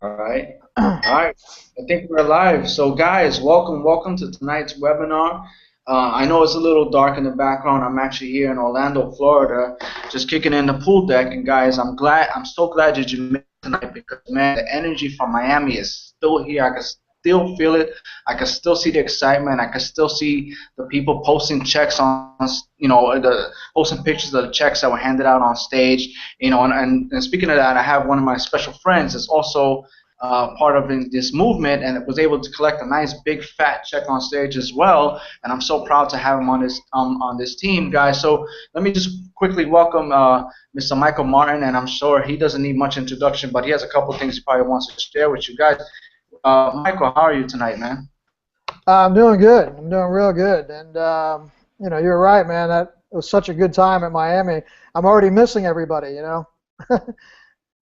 All right. All right. I think we're live. So, guys, welcome to tonight's webinar. I know it's a little dark in the background. I'm actually here in Orlando, Florida, just kicking in the pool deck. And guys, I'm so glad that you made it tonight because man, the energy from Miami is still here. I can still feel it. I can still see the excitement. I can still see the people posting checks on, the posting pictures of the checks that were handed out on stage. And speaking of that, I have one of my special friends that's also part of this movement and was able to collect a nice big fat check on stage as well. And I'm so proud to have him on this team, guys. So let me just quickly welcome Mr. Michael Martin, and I'm sure he doesn't need much introduction, but he has a couple things he probably wants to share with you guys. Michael, how are you tonight, man? I'm doing good. I'm doing real good. And you're right, man. That it was such a good time at Miami. I'm already missing everybody. We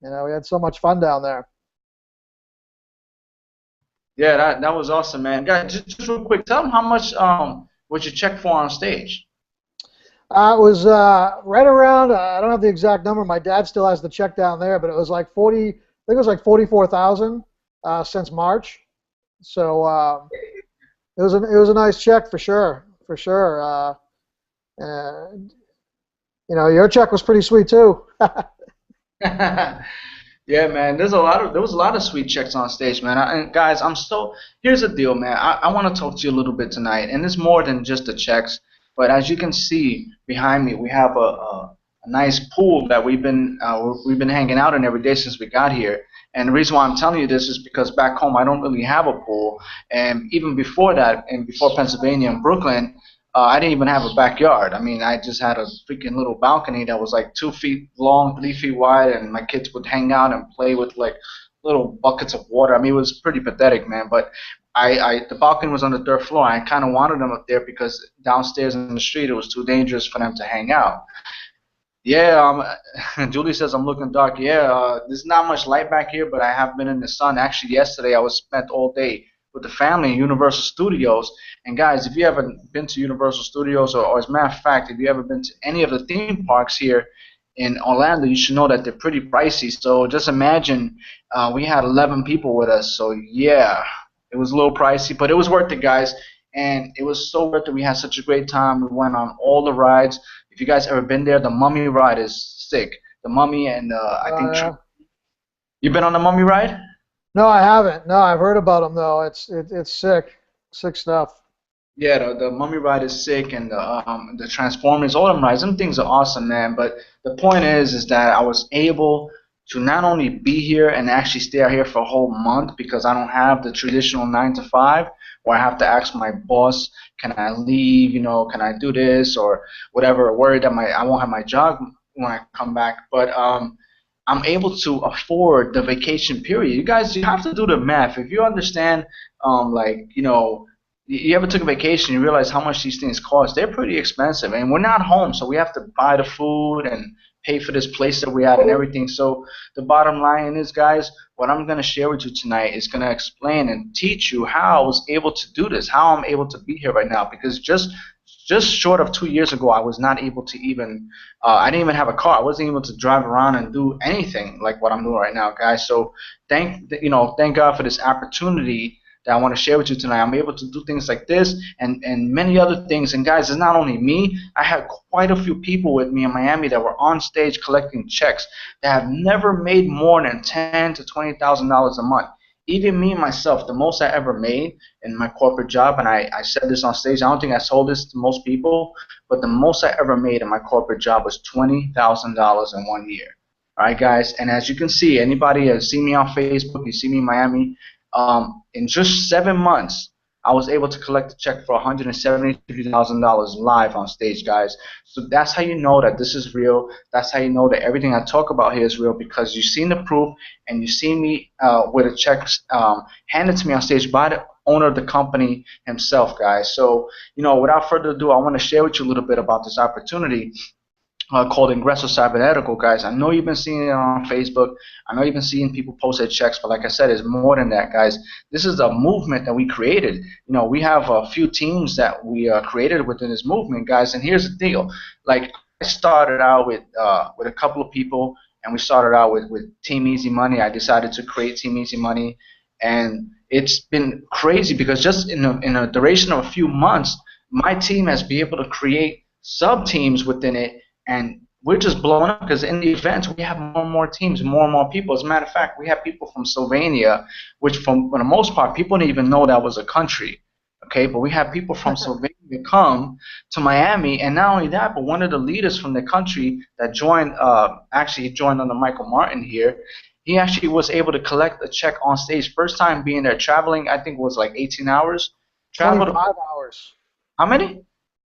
had so much fun down there. Yeah, that was awesome, man. Guys, just real quick, tell them how much was you check for on stage? It was right around. I don't have the exact number. My dad still has the check down there, but it was like 40. I think it was like 44,000 since March. So it was a nice check for sure, for sure. And your check was pretty sweet too. Yeah, man. There was a lot of sweet checks on stage, man. And guys, here's the deal, man. I want to talk to you a little bit tonight, and it's more than just the checks. But as you can see behind me, we have a nice pool that we've been hanging out in every day since we got here. And the reason why I'm telling you this is because back home I don't really have a pool, and even before that, and before Pennsylvania and Brooklyn, I didn't even have a backyard. I mean, I just had a freaking little balcony that was like 2 feet long, 3 feet wide, and my kids would hang out and play with like little buckets of water. I mean, it was pretty pathetic, man. But the balcony was on the third floor. I kind of wanted them up there because downstairs in the street it was too dangerous for them to hang out. Yeah, Julie says I'm looking dark. Yeah, there's not much light back here, but I have been in the sun. Actually, yesterday I was spent all day with the family in Universal Studios. And guys, if you haven't been to Universal Studios, or as a matter of fact, if you ever been to any of the theme parks here in Orlando, you should know that they're pretty pricey. So just imagine we had 11 people with us. So yeah, it was a little pricey, but it was worth it, guys. And it was so worth it. We had such a great time. We went on all the rides. If you guys ever been there, the Mummy ride is sick. The Mummy and I think Yeah. you been on the Mummy ride? No, I haven't. No, I've heard about them though. It's sick, sick stuff. Yeah, the Mummy ride is sick, and the Transformers, all them rides, them things are awesome, man. But the point is that I was able to not only be here and actually stay out here for a whole month because I don't have the traditional 9 to 5 where I have to ask my boss, can I leave? Can I do this or whatever? Worried that I won't have my job when I come back, but I'm able to afford the vacation period. You guys, you have to do the math. If you understand, like, you ever took a vacation, you realize how much these things cost. They're pretty expensive, and we're not home, so we have to buy the food and pay for this place that we at and everything. So the bottom line is, guys, what I'm gonna share with you tonight is gonna explain and teach you how I was able to do this, how I'm able to be here right now. Because just short of 2 years ago, I was not able to even, I didn't even have a car. I wasn't able to drive around and do anything like what I'm doing right now, guys. So thank God for this opportunity that I want to share with you tonight. I'm able to do things like this and many other things. And guys, it's not only me. I had quite a few people with me in Miami that were on stage collecting checks that have never made more than $10,000 to $20,000 a month. Even me myself, the most I ever made in my corporate job, and I said this on stage. I don't think I told this to most people, but the most I ever made in my corporate job was $20,000 in 1 year. All right, guys. And as you can see, anybody has seen me on Facebook, you see me in Miami, in just 7 months, I was able to collect a check for $173,000 live on stage, guys. So that's how you know that this is real. That's how you know that everything I talk about here is real because you've seen the proof and you see me with a check handed to me on stage by the owner of the company himself, guys. So, without further ado, I want to share with you a little bit about this opportunity called Ingresso Cybernetic, guys. I know you've been seeing it on Facebook. I know you've been seeing people post their checks, but like I said, it's more than that, guys. This is a movement that we created. We have a few teams that we created within this movement, guys. And here's the deal: like I started out with a couple of people. and we started out with Team Easy Money. I decided to create Team Easy Money, and it's been crazy because just in a duration of a few months, my team has been able to create sub teams within it, and we're just blowing up because in the events we have more and more teams, more and more people. As a matter of fact, we have people from Slovenia, which for the most part people didn't even know that was a country. Okay, but we have people from Slovenia come to Miami, and not only that, but one of the leaders from the country that joined, actually he joined under Michael Martin here. He actually was able to collect a check on stage. First time being there, traveling, I think it was like 18 hours. Traveled 25 hours. how many?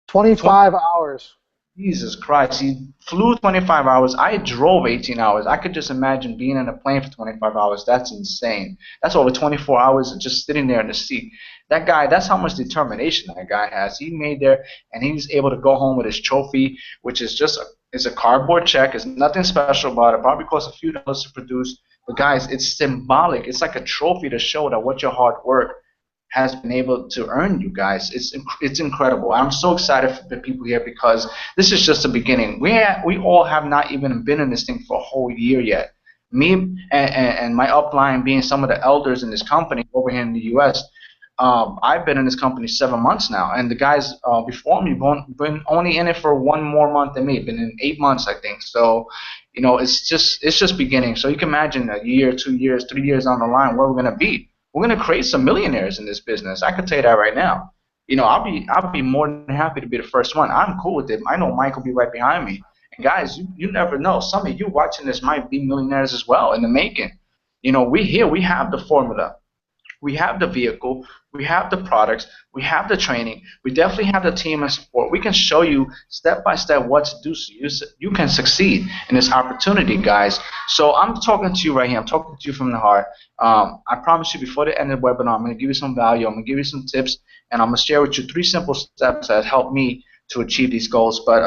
25 hours. Jesus Christ, he flew 25 hours. I drove 18 hours. I could just imagine being in a plane for 25 hours. That's insane. That's over 24 hours of just sitting there in the seat. That guy, that's how much determination that guy has. He made there, and he's able to go home with his trophy, which is just it's a cardboard check. It's nothing special about it. Probably costs a few dollars to produce. But guys, it's symbolic. It's like a trophy to show that what your hard work has been able to earn you guys. It's incredible. I'm so excited for the people here because this is just the beginning. We all have not even been in this thing for a whole year yet. Me and my upline being some of the elders in this company over here in the U.S. I've been in this company 7 months now, and the guys before me been only in it for one more month than me. Been in 8 months, I think. So, it's just beginning. So you can imagine a year, 2 years, 3 years down the line where we're gonna be. We're gonna create some millionaires in this business. I can tell you that right now. I'll be more than happy to be the first one. I'm cool with it. I know Mike will be right behind me. And guys, you never know. Some of you watching this might be millionaires as well in the making. We have the formula. We have the vehicle, we have the products, we have the training, we definitely have the team and support. We can show you step by step what to do so you can succeed in this opportunity, guys. So I'm talking to you right here. I'm talking to you from the heart. I promise you before the end of the webinar, I'm going to give you some value. I'm going to give you some tips, and I'm going to share with you 3 simple steps that helped me to achieve these goals. But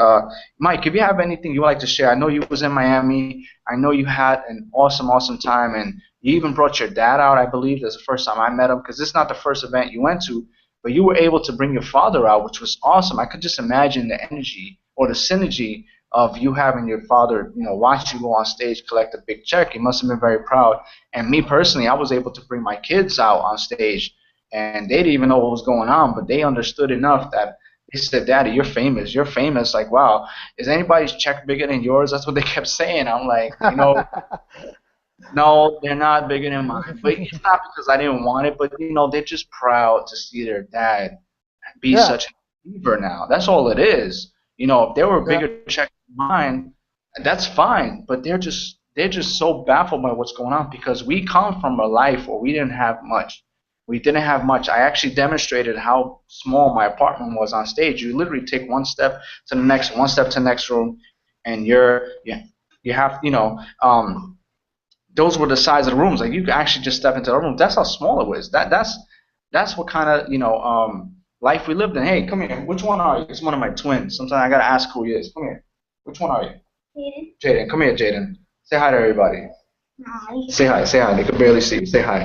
Mike, if you have anything you would like to share, I know you was in Miami. I know you had an awesome time, and you even brought your dad out, I believe. That's the first time I met him, because this is not the first event you went to, but you were able to bring your father out, which was awesome. I could just imagine the energy or the synergy of you having your father, watch you go on stage, collect a big check. He must have been very proud. And me personally, I was able to bring my kids out on stage, and they didn't even know what was going on, but they understood enough that they said, "Daddy, you're famous. You're famous." Like, wow, is anybody's check bigger than yours? That's what they kept saying. I'm like, no, they're not bigger than mine. But it's not because I didn't want it, but they're just proud to see their dad be Yeah. such a believer now. That's all it is. If they were a Yeah. bigger check than mine, that's fine. But they're just so baffled by what's going on because we come from a life where we didn't have much. We didn't have much. I actually demonstrated how small my apartment was on stage. You literally take one step to the next, one step to the next room, and you have those were the size of the rooms. Like you could actually just step into the room. That's how small it was. That's what kind of life we lived in. Hey, come here. Which one are you? It's one of my twins. Sometimes I gotta ask who he is. Come here. Which one are you? Jaden. Jaden, come here, Jaden. Say hi to everybody. Hi. Say hi. Say hi. They can barely see you. Say hi.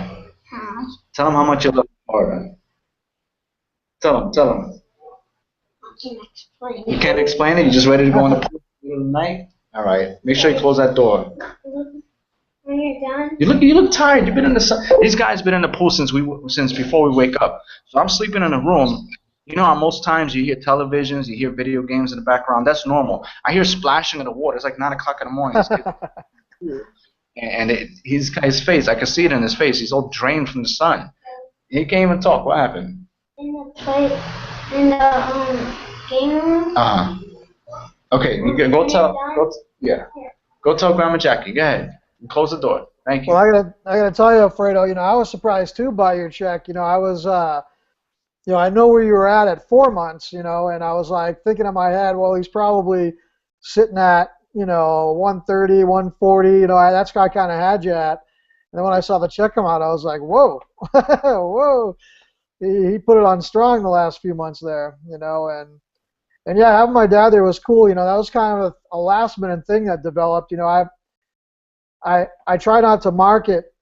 Hi. Tell them how much you love them. All right. Tell them. Tell them. I can't explain. You can't explain it. You just ready to go in the pool in the middle of the night? All right. Make sure you close that door. When you're done. You look tired. You've been in the sun. These guys been in the pool since before we wake up. So I'm sleeping in a room. You know how most times you hear televisions, you hear video games in the background. That's normal. I hear splashing in the water. It's like 9 o'clock in the morning. And his face, I can see it in his face. He's all drained from the sun. He can't even talk. What happened? In the game room. Okay, you can go tell. Go tell Grandma Jackie. Go ahead. And close the door. Thank you. Well, I gotta tell you, Alfredo. I was surprised too by your check. I was, I know where you were at 4 months. And I was like thinking in my head, well, he's probably sitting at 130, 140. That's where I kind of had you at. And then when I saw the check come out, I was like, whoa, whoa. He put it on strong the last few months there. And yeah, having my dad there was cool. That was kind of a last minute thing that developed. I try not to market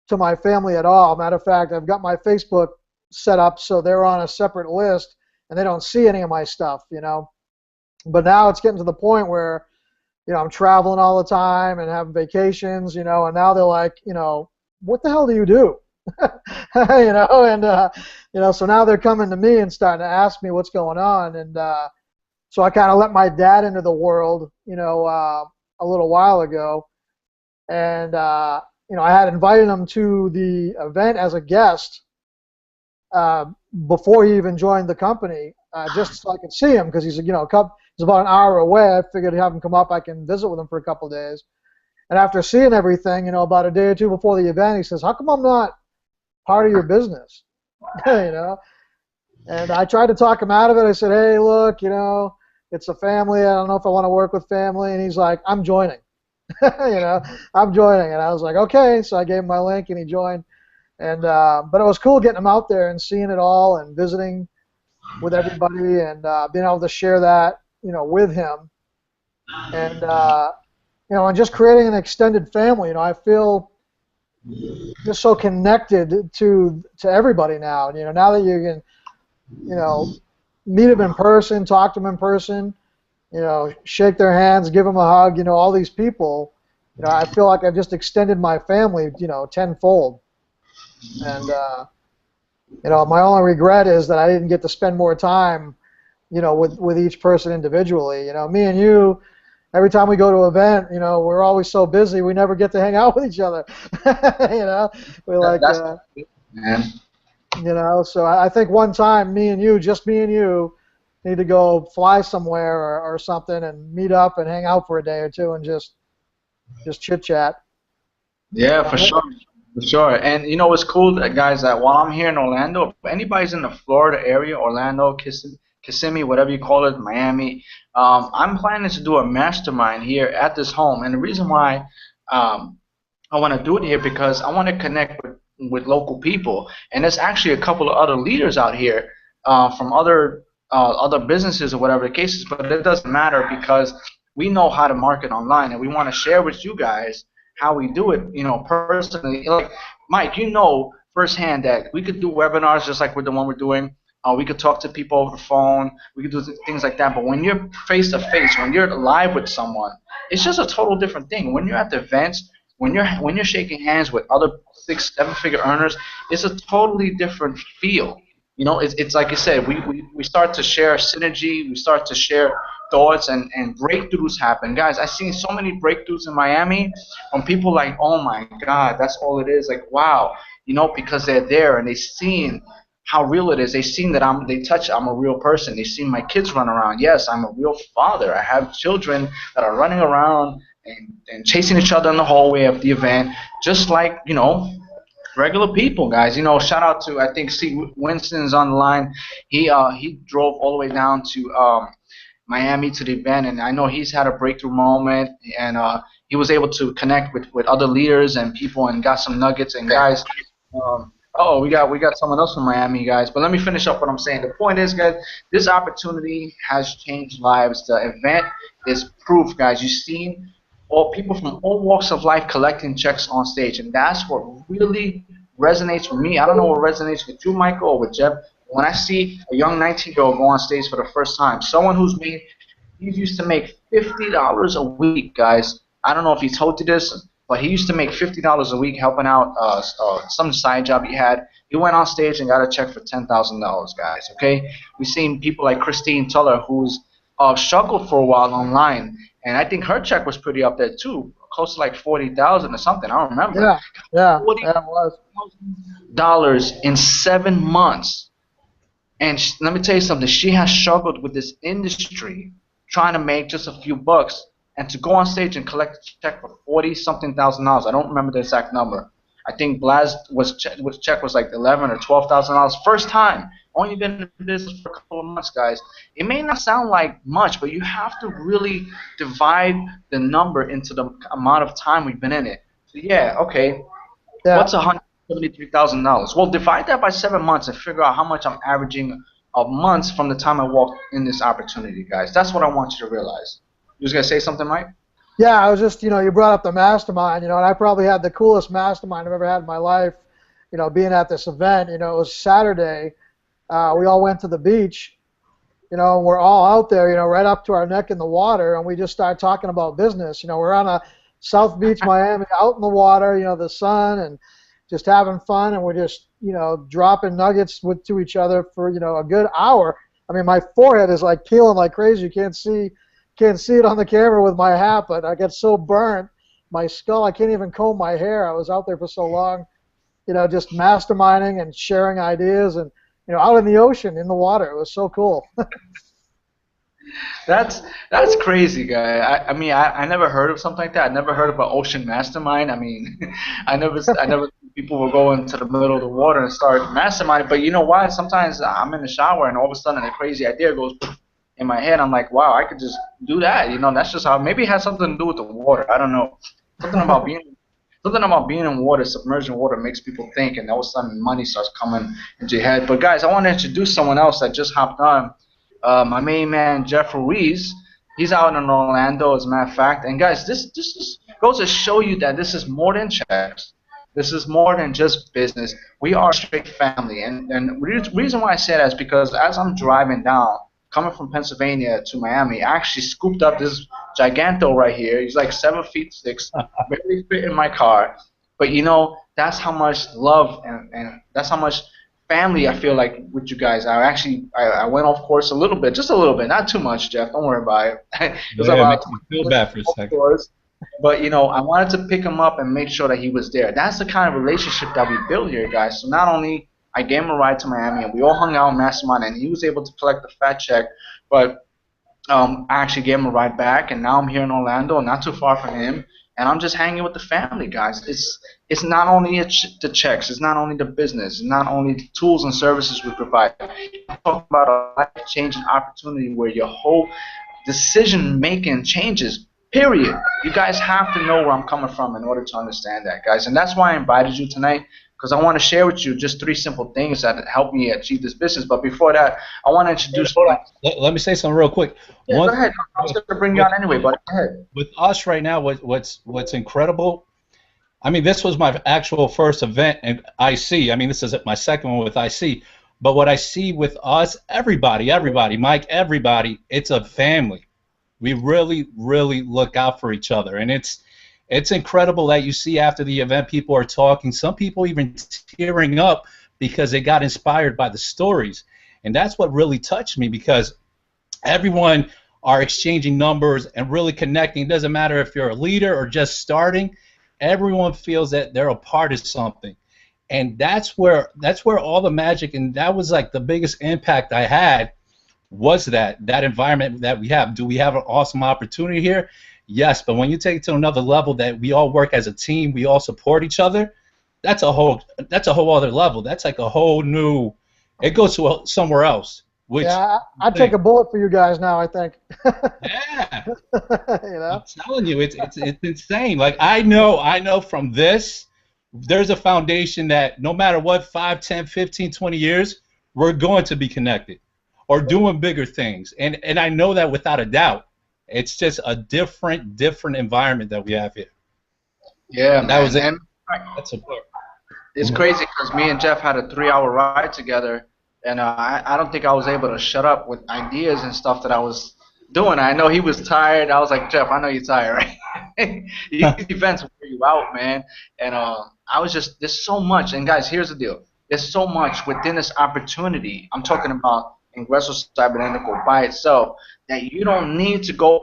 to my family at all. Matter of fact, I've got my Facebook set up so they're on a separate list and they don't see any of my stuff. But now it's getting to the point where, I'm traveling all the time and having vacations, and now they're like, what the hell do you do? So now they're coming to me and starting to ask me what's going on, and so I kind of let my dad into the world, a little while ago, and I had invited him to the event as a guest before he even joined the company, just so I could see him because he's he's about an hour away. I figured I'd have him come up. I can visit with him for a couple of days. And after seeing everything, about a day or two before the event, he says, "How come I'm not part of your business?" And I tried to talk him out of it. I said, "Hey, look, it's a family. I don't know if I want to work with family." And he's like, "I'm joining." I'm joining. And I was like, "Okay." So I gave him my link, and he joined. And but it was cool getting him out there and seeing it all and visiting with everybody and being able to share that, with him. And and just creating an extended family. I feel just so connected to everybody now. Now that you can, meet them in person, talk to them in person, shake their hands, give them a hug, all these people, I feel like I've just extended my family, tenfold. And, my only regret is that I didn't get to spend more time, with each person individually. Me and you, every time we go to an event, we're always so busy, we never get to hang out with each other. We like, man. So I think one time, just me and you, need to go fly somewhere or something and meet up and hang out for a day or two and just chit chat. Yeah, for sure. For sure. And what's cool, guys, that while I'm here in Orlando, if anybody's in the Florida area, Orlando, Kissimmee, whatever you call it, Miami, I'm planning to do a mastermind here at this home. And the reason why I want to do it here because I want to connect with local people. And there's actually a couple of other leaders out here from other businesses or whatever the case is, but it doesn't matter because we know how to market online, and we want to share with you guys how we do it, personally. Like Mike, firsthand that we could do webinars just like with the one we're doing. We could talk to people over the phone. We could do things like that. But when you're face to face, when you're live with someone, it's just a total different thing. When you're at the events, when you're shaking hands with other 6-7 figure earners, it's a totally different feel. It's like you said, we start to share synergy, we start to share thoughts, and breakthroughs happen. Guys, I've seen so many breakthroughs in Miami from people like, oh my God, that's all it is. Like, wow, because they're there and they've seen how real it is. They've seen that I'm a real person. They've seen my kids run around. Yes, I'm a real father. I have children that are running around and chasing each other in the hallway of the event, just like, regular people, guys. Shout out to, I think, Winston's on the line. He drove all the way down to Miami to the event, and I know he's had a breakthrough moment, and he was able to connect with other leaders and people and got some nuggets. And guys, we got someone else from Miami, guys. But let me finish up what I'm saying. The point is, guys, this opportunity has changed lives. The event is proof, guys. You've seen all people from all walks of life collecting checks on stage, and that's what really resonates with me. I don't know what resonates with you, Michael, or with Jeff. When I see a young 19-year-old go on stage for the first time, someone he used to make $50 a week, guys. I don't know if he told you this, but he used to make $50 a week helping out some side job he had. He went on stage and got a check for $10,000, guys. Okay, we've seen people like Christine Tuller, who's struggled for a while online, and I think her check was pretty up there too, close to like 40,000 or something. I don't remember. Yeah, it was. $40,000 in 7 months. And let me tell you something. She has struggled with this industry, trying to make just a few bucks, and to go on stage and collect a check for 40-something thousand dollars. I don't remember the exact number. I think Blaz check was like $11,000 or $12,000. First time. Only been in business for a couple of months, guys. It may not sound like much, but you have to really divide the number into the amount of time we've been in it. So yeah, okay. Yeah. What's $173,000? Well, divide that by 7 months and figure out how much I'm averaging a month from the time I walked in this opportunity, guys. That's what I want you to realize. You was gonna say something, Mike? Yeah, I was just, you brought up the mastermind, and I probably had the coolest mastermind I've ever had in my life, being at this event. It was Saturday. We all went to the beach, we're all out there, right up to our neck in the water, and we just start talking about business. We're on a South Beach, Miami, out in the water, the sun, and just having fun, and we're just, dropping nuggets to each other for, a good hour. I mean, my forehead is like peeling like crazy. You can't see it on the camera with my hat, but I get so burnt, my skull, I can't even comb my hair. I was out there for so long, just masterminding and sharing ideas, and out in the ocean, in the water. It was so cool. That's crazy, guy. I mean, I never heard of something like that. I never heard of an ocean mastermind. I mean, I never people will go into the middle of the water and start masterminding. But you know what? Sometimes I'm in the shower and all of a sudden a crazy idea goes in my head. I'm like, wow, I could just do that. That's just how. Maybe it has something to do with the water. I don't know. Something about being Something about being in water, submerged in water, makes people think, and all of a sudden money starts coming into your head. But guys, I want to introduce someone else that just hopped on. My main man, Jeff Ruiz. He's out in Orlando, as a matter of fact. And guys, this just goes to show you that this is more than checks. This is more than just business. We are a straight family. And the reason why I say that is because as I'm driving down, coming from Pennsylvania to Miami, I actually scooped up this giganto right here. He's like 7'6", barely fit in my car. But that's how much love and that's how much family I feel like with you guys. I went off course a little bit, just a little bit, not too much, Jeff. Don't worry about it. It was Yeah, it about makes me feel bad for a second. but I wanted to pick him up and make sure that he was there. That's the kind of relationship that we build here, guys. So not only I gave him a ride to Miami and we all hung out in Mastermind and he was able to collect the fat check, but I actually gave him a ride back, and now I'm here in Orlando, not too far from him, and I'm just hanging with the family, guys. It's not only the checks, it's not only the business, it's not only the tools and services we provide. I'm talking about a life-changing opportunity where your whole decision-making changes. Period. You guys have to know where I'm coming from in order to understand that, guys, and that's why I invited you tonight. Because I want to share with you just 3 simple things that help me achieve this business. But before that, I want to introduce. Hold on. Let me say something real quick. Yeah, go ahead. I was going to bring you on anyway, but go ahead. With us right now, what's incredible, I mean, this was my actual first event in IC. I mean, this is my second one with IC. But what I see with us, everybody, Mike, everybody, it's a family. We really, really look out for each other. And it's incredible that you see after the event people are talking, some people even tearing up because they got inspired by the stories. And that's what really touched me, because everyone are exchanging numbers and really connecting. It doesn't matter if you're a leader or just starting. Everyone feels that they're a part of something. And that's where all the magic, and that was like the biggest impact I had, was that environment that we have. Do we have an awesome opportunity here? Yes, but when you take it to another level, that we all work as a team, we all support each other, that's a whole other level. That's like a whole new, it goes to somewhere else. Which yeah, I'd take a bullet for you guys now, I think. Yeah. I'm telling you, it's insane. Like I know from this, there's a foundation that no matter what, 5, 10, 15, 20 years, we're going to be connected or doing bigger things. And I know that without a doubt. It's just a different environment that we have here. Yeah, that was it. That's it's crazy because me and Jeff had a 3-hour ride together, and I don't think I was able to shut up with ideas and stuff that I was doing. I know he was tired. I was like, Jeff, I know you're tired, right? These events wear you out, man. And I was just, there's so much. And guys, here's the deal. There's so much within this opportunity. I'm talking about Ingresso Cybernetic by itself, that you don't need to go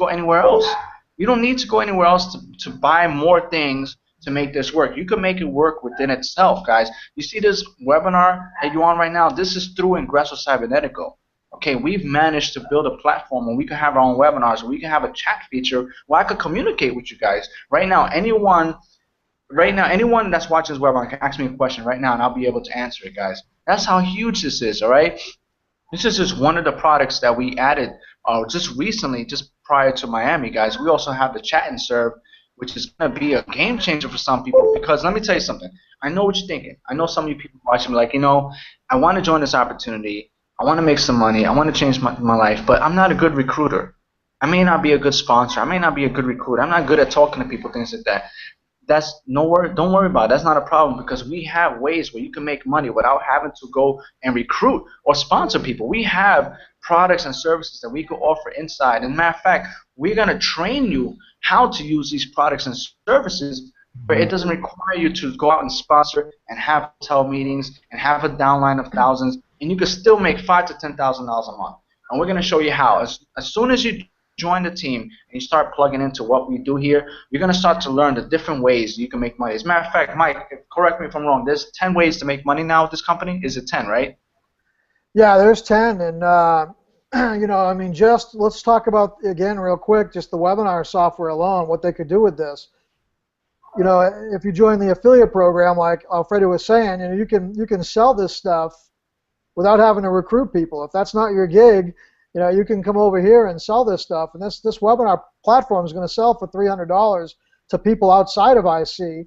anywhere else. You don't need to go anywhere else to buy more things to make this work. You can make it work within itself, guys. You see this webinar that you're on right now? This is through Ingresso Cybernetic. Okay, we've managed to build a platform where we can have our own webinars, where we can have a chat feature where I could communicate with you guys. Right now, anyone that's watching this webinar can ask me a question right now, and I'll be able to answer it, guys. That's how huge this is, all right? This is just one of the products that we added just recently, just prior to Miami, guys. We also have the chat and serve, which is going to be a game changer for some people, because let me tell you something. I know what you're thinking. I know some of you people watching me like, I want to join this opportunity. I want to make some money. I want to change my life, but I'm not a good recruiter. I may not be a good sponsor. I may not be a good recruiter. I'm not good at talking to people, things like that. that's no worry. Don't worry about it. That's not a problem because we have ways where you can make money without having to go and recruit or sponsor people. We have products and services that we can offer inside. And matter of fact, we're gonna train you how to use these products and services where it doesn't require you to go out and sponsor and have hotel meetings and have a downline of thousands, and you can still make $5,000 to $10,000 a month. And we're gonna show you how. As soon as you join the team and you start plugging into what we do here, you're going to start to learn the different ways you can make money. As a matter of fact, Mike, correct me if I'm wrong, there's 10 ways to make money now with this company? Is it 10, right? Yeah, there's 10. And, you know, I mean, just let's talk about, again, real quick, just the webinar software alone, what they could do with this. You know, if you join the affiliate program, like Alfredo was saying, you know, you can sell this stuff without having to recruit people. If that's not your gig, you know, you can come over here and sell this stuff, and this webinar platform is going to sell for $300 to people outside of IC, and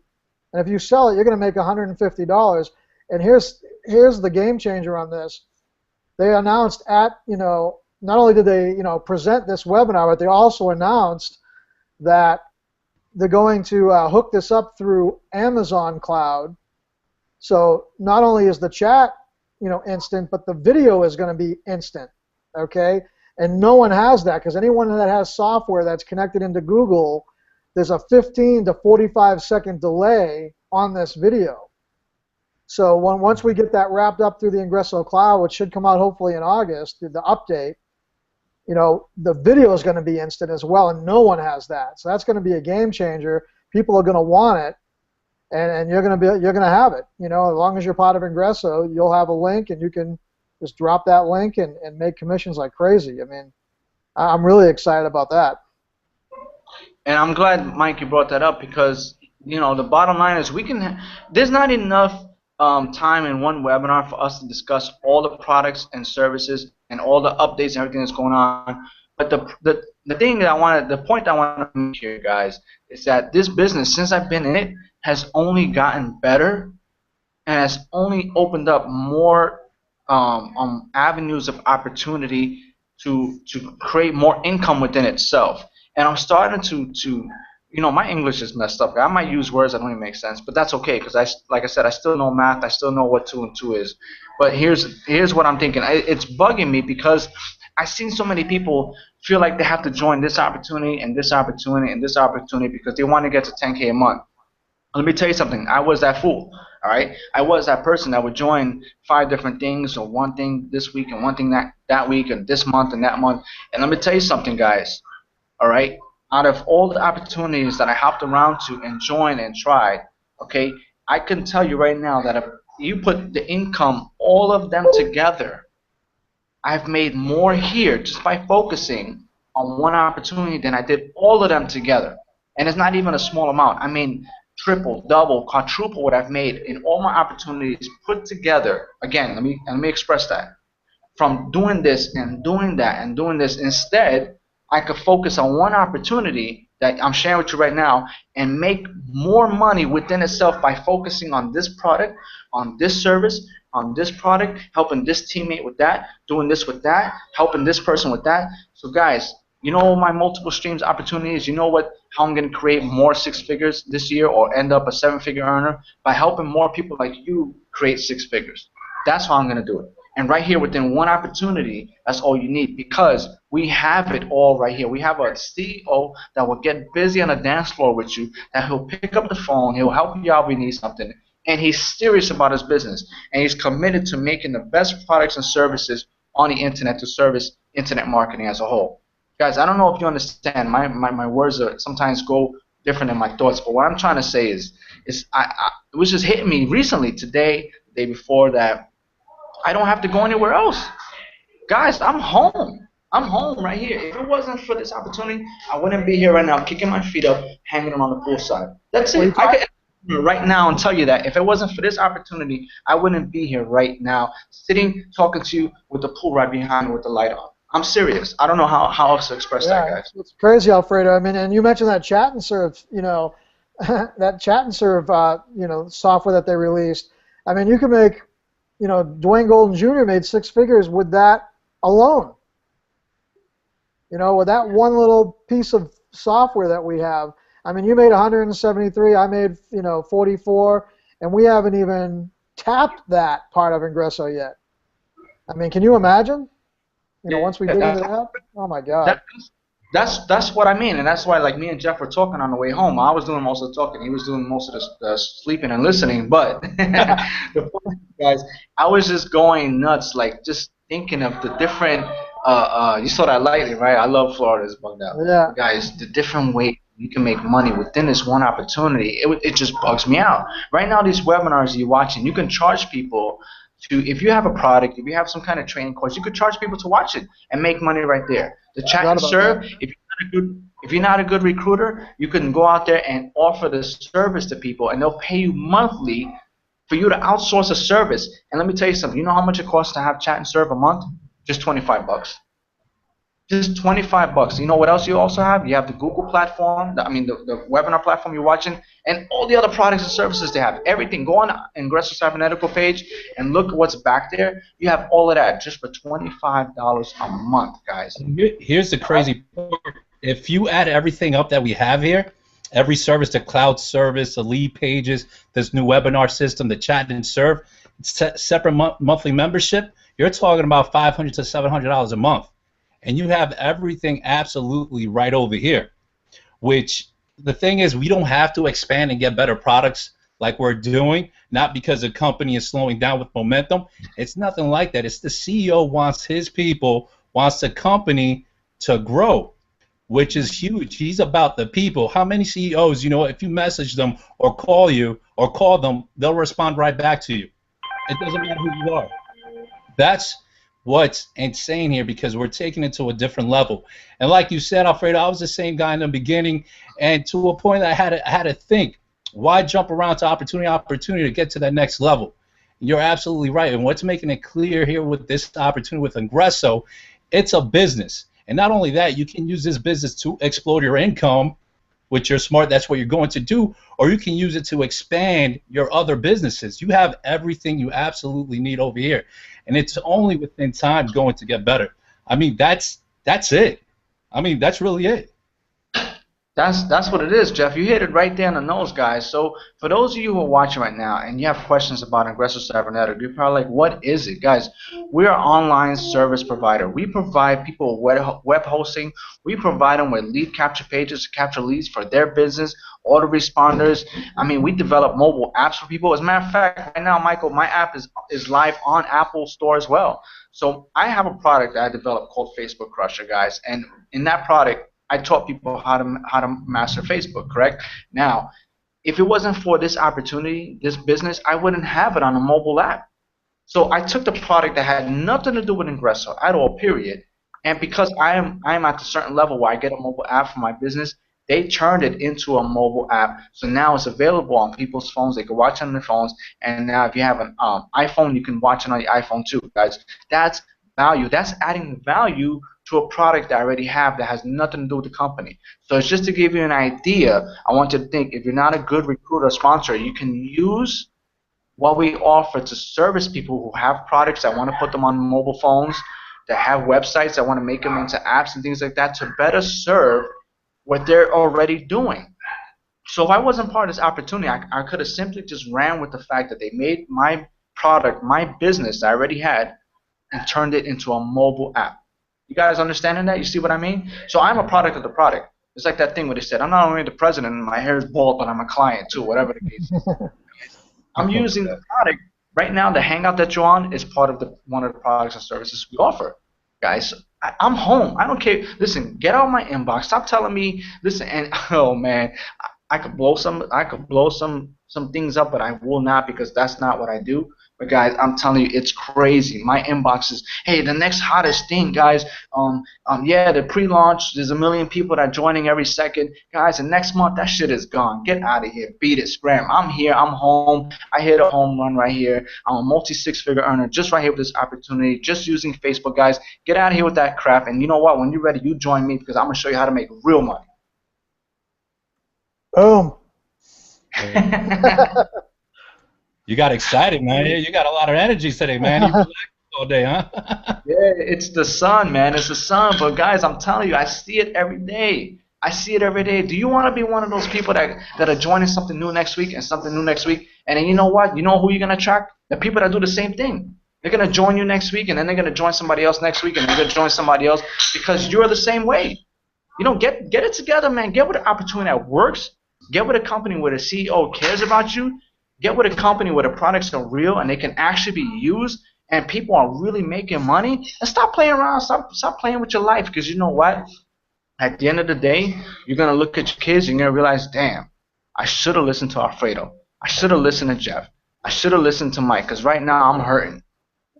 if you sell it, you're going to make $150. And here's the game changer on this. They announced you know, not only did they, you know, present this webinar, but they also announced that they're going to hook this up through Amazon Cloud. So not only is the chat, you know, instant, but the video is going to be instant. Okay, and no one has that because anyone that has software that's connected into Google, there's a 15 to 45-second delay on this video. So once we get that wrapped up through the Ingresso Cloud, which should come out hopefully in August, the update, you know, the video is going to be instant as well, and no one has that. So that's going to be a game changer. People are going to want it, and you're going to have it. You know, as long as you're part of Ingresso, you'll have a link, and you can just drop that link and make commissions like crazy. I mean, I'm really excited about that. And I'm glad, Mike, you brought that up because, you know, the bottom line is there's not enough time in one webinar for us to discuss all the products and services and all the updates and everything that's going on. But the thing that the point I want to make here, guys, is that this business, since I've been in it, has only gotten better and has only opened up more avenues of opportunity to create more income within itself. And I'm starting to you know, my English is messed up. I might use words that don't even make sense, but that's okay because like I said, I still know math. I still know what 2 and 2 is. But here's what I'm thinking. It's bugging me because I've seen so many people feel like they have to join this opportunity and this opportunity and this opportunity because they want to get to 10K a month. Let me tell you something. I was that fool. All right, I was that person that would join 5 different things or one thing this week and one thing that week and this month and that month. And let me tell you something, guys. All right, out of all the opportunities that I hopped around to and joined and tried, okay, I can tell you right now that if you put the income, all of them together, I've made more here just by focusing on one opportunity than I did all of them together. And it's not even a small amount. I mean, triple, double, quadruple what I've made in all my opportunities put together. Again, let me express that. From doing this and doing that and doing this, instead, I could focus on one opportunity that I'm sharing with you right now and make more money within itself by focusing on this product, on this service, on this product, helping this teammate with that, doing this with that, helping this person with that. So guys, you know my multiple streams opportunities, you know how I'm going to create more 6 figures this year or end up a 7-figure earner? By helping more people like you create 6 figures. That's how I'm going to do it. And right here within one opportunity, that's all you need because we have it all right here. We have a CEO that will get busy on the dance floor with you, that he'll pick up the phone, he'll help you out when you need something, and he's serious about his business, and he's committed to making the best products and services on the internet to service internet marketing as a whole. Guys, I don't know if you understand. My words sometimes go different than my thoughts, but what I'm trying to say is it was just hitting me recently, today, the day before, that I don't have to go anywhere else. Guys, I'm home. I'm home right here. If it wasn't for this opportunity, I wouldn't be here right now kicking my feet up, hanging on the poolside. That's it. I could right now and tell you that if it wasn't for this opportunity, I wouldn't be here right now, sitting, talking to you with the pool right behind me with the light on. I'm serious. I don't know how else to express that, guys. It's crazy, Alfredo. I mean, and you mentioned that chat and serve, you know, that chat and serve, you know, software that they released. I mean, you can make, you know, Duane Golden Jr. made 6 figures with that alone. You know, with that one little piece of software that we have. I mean, you made 173. I made 44, and we haven't even tapped that part of Ingresso yet. I mean, can you imagine? Once we dig into that, oh my God. That's what I mean, and that's why, like, me and Jeff were talking on the way home. I was doing most of the talking, he was doing most of the sleeping and listening. But the point is, guys, I was just going nuts, like just thinking of the different. You saw that lightly, right? I love Florida's bugged out. Yeah. Guys, the different ways you can make money within this one opportunity, it just bugs me out. Right now, these webinars you're watching, you can charge people to, if you have a product, if you have some kind of training course, you could charge people to watch it and make money right there. The chat and serve, if you're not a good recruiter, you can go out there and offer the service to people, and they'll pay you monthly for you to outsource a service. And let me tell you something. You know how much it costs to have chat and serve a month? Just 25 bucks. Just 25 bucks. You know what else you also have? You have the Google platform, the webinar platform you're watching, and all the other products and services they have. Everything. Go on Ingresso Cybernetic page and look at what's back there. You have all of that just for $25 a month, guys. Here's the crazy part. If you add everything up that we have here, every service, the cloud service, the lead pages, this new webinar system, the chat and serve, separate monthly membership, you're talking about $500 to $700 a month. And you have everything absolutely right over here, which the thing is, we don't have to expand and get better products like we're doing, not because the company is slowing down with momentum. It's nothing like that. It's the CEO wants his people, wants the company to grow, which is huge. He's about the people. How many CEOs, if you message them or call them, they'll respond right back to you. It doesn't matter who you are. That's what's insane here, because we're taking it to a different level. And like you said, Alfredo, I was the same guy in the beginning, and to a point I had to think, why jump around to opportunity to get to that next level? You're absolutely right. And what's making it clear here with this opportunity with Ingresso, it's a business. And not only that, you can use this business to explode your income, which you're smart, that's what you're going to do, or you can use it to expand your other businesses. You have everything you absolutely need over here. And it's only within time going to get better. I mean, that's it. I mean, that's really it. That's what it is, Jeff. You hit it right there on the nose, guys. So for those of you who are watching right now and you have questions about Ingresso Cybernetic, you're probably like, what is it? Guys, we're an online service provider. We provide people web hosting. We provide them with lead capture pages to capture leads for their business, autoresponders. I mean, we develop mobile apps for people. As a matter of fact, right now, Michael, my app is live on Apple Store as well. So I have a product that I developed called Facebook Crusher, guys. And in that product, I taught people how to master Facebook, correct? Now, if it wasn't for this opportunity, this business, I wouldn't have it on a mobile app. So I took the product that had nothing to do with Ingresso at all, period. And because I am at a certain level where I get a mobile app for my business, they turned it into a mobile app. So now it's available on people's phones. They can watch it on their phones. And now if you have an iPhone, you can watch it on the iPhone too, guys. That's value. That's adding value to a product that I already have that has nothing to do with the company. So it's just to give you an idea. I want you to think, if you're not a good recruiter or sponsor, you can use what we offer to service people who have products that want to put them on mobile phones, that have websites that want to make them into apps and things like that, to better serve what they're already doing. So if I wasn't part of this opportunity, I could have simply just ran with the fact that they made my product, my business that I already had, and turned it into a mobile app. You guys understanding that? You see what I mean? So I'm a product of the product. It's like that thing where they said, I'm not only the president and my hair is bald, but I'm a client too, whatever the case is. I'm using the product. Right now, the Hangout that you're on is part of one of the products and services we offer. Guys, I'm home. I don't care. Listen, get out of my inbox. Stop telling me, listen, and oh man, I could blow some things up, but I will not, because that's not what I do. But guys, I'm telling you, it's crazy. My inbox is, hey, the next hottest thing, guys. Yeah, the pre-launch. There's 1 million people that are joining every second, guys. And next month, that shit is gone. Get out of here. Beat it. Scram. I'm here. I'm home. I hit a home run right here. I'm a multi-six-figure earner just right here with this opportunity, just using Facebook, guys. Get out of here with that crap. And you know what? When you're ready, you join me, because I'm gonna show you how to make real money. Boom. You got excited, man. You got a lot of energy today, man. You relaxed all day, huh? Yeah, it's the sun, man. It's the sun. But guys, I'm telling you, I see it every day. I see it every day. Do you want to be one of those people that are joining something new next week and something new next week? And then you know what? You know who you're gonna attract? The people that do the same thing. They're gonna join you next week, and then they're gonna join somebody else next week, and they're gonna join somebody else because you're the same way. You know, get it together, man. Get with an opportunity that works. Get with a company where the CEO cares about you. Get with a company where the products are real and they can actually be used, and people are really making money. And stop playing around. Stop playing with your life, because you know what? At the end of the day, you're gonna look at your kids and you're gonna realize, damn, I should have listened to Alfredo. I should have listened to Jeff. I should have listened to Mike, because right now I'm hurting.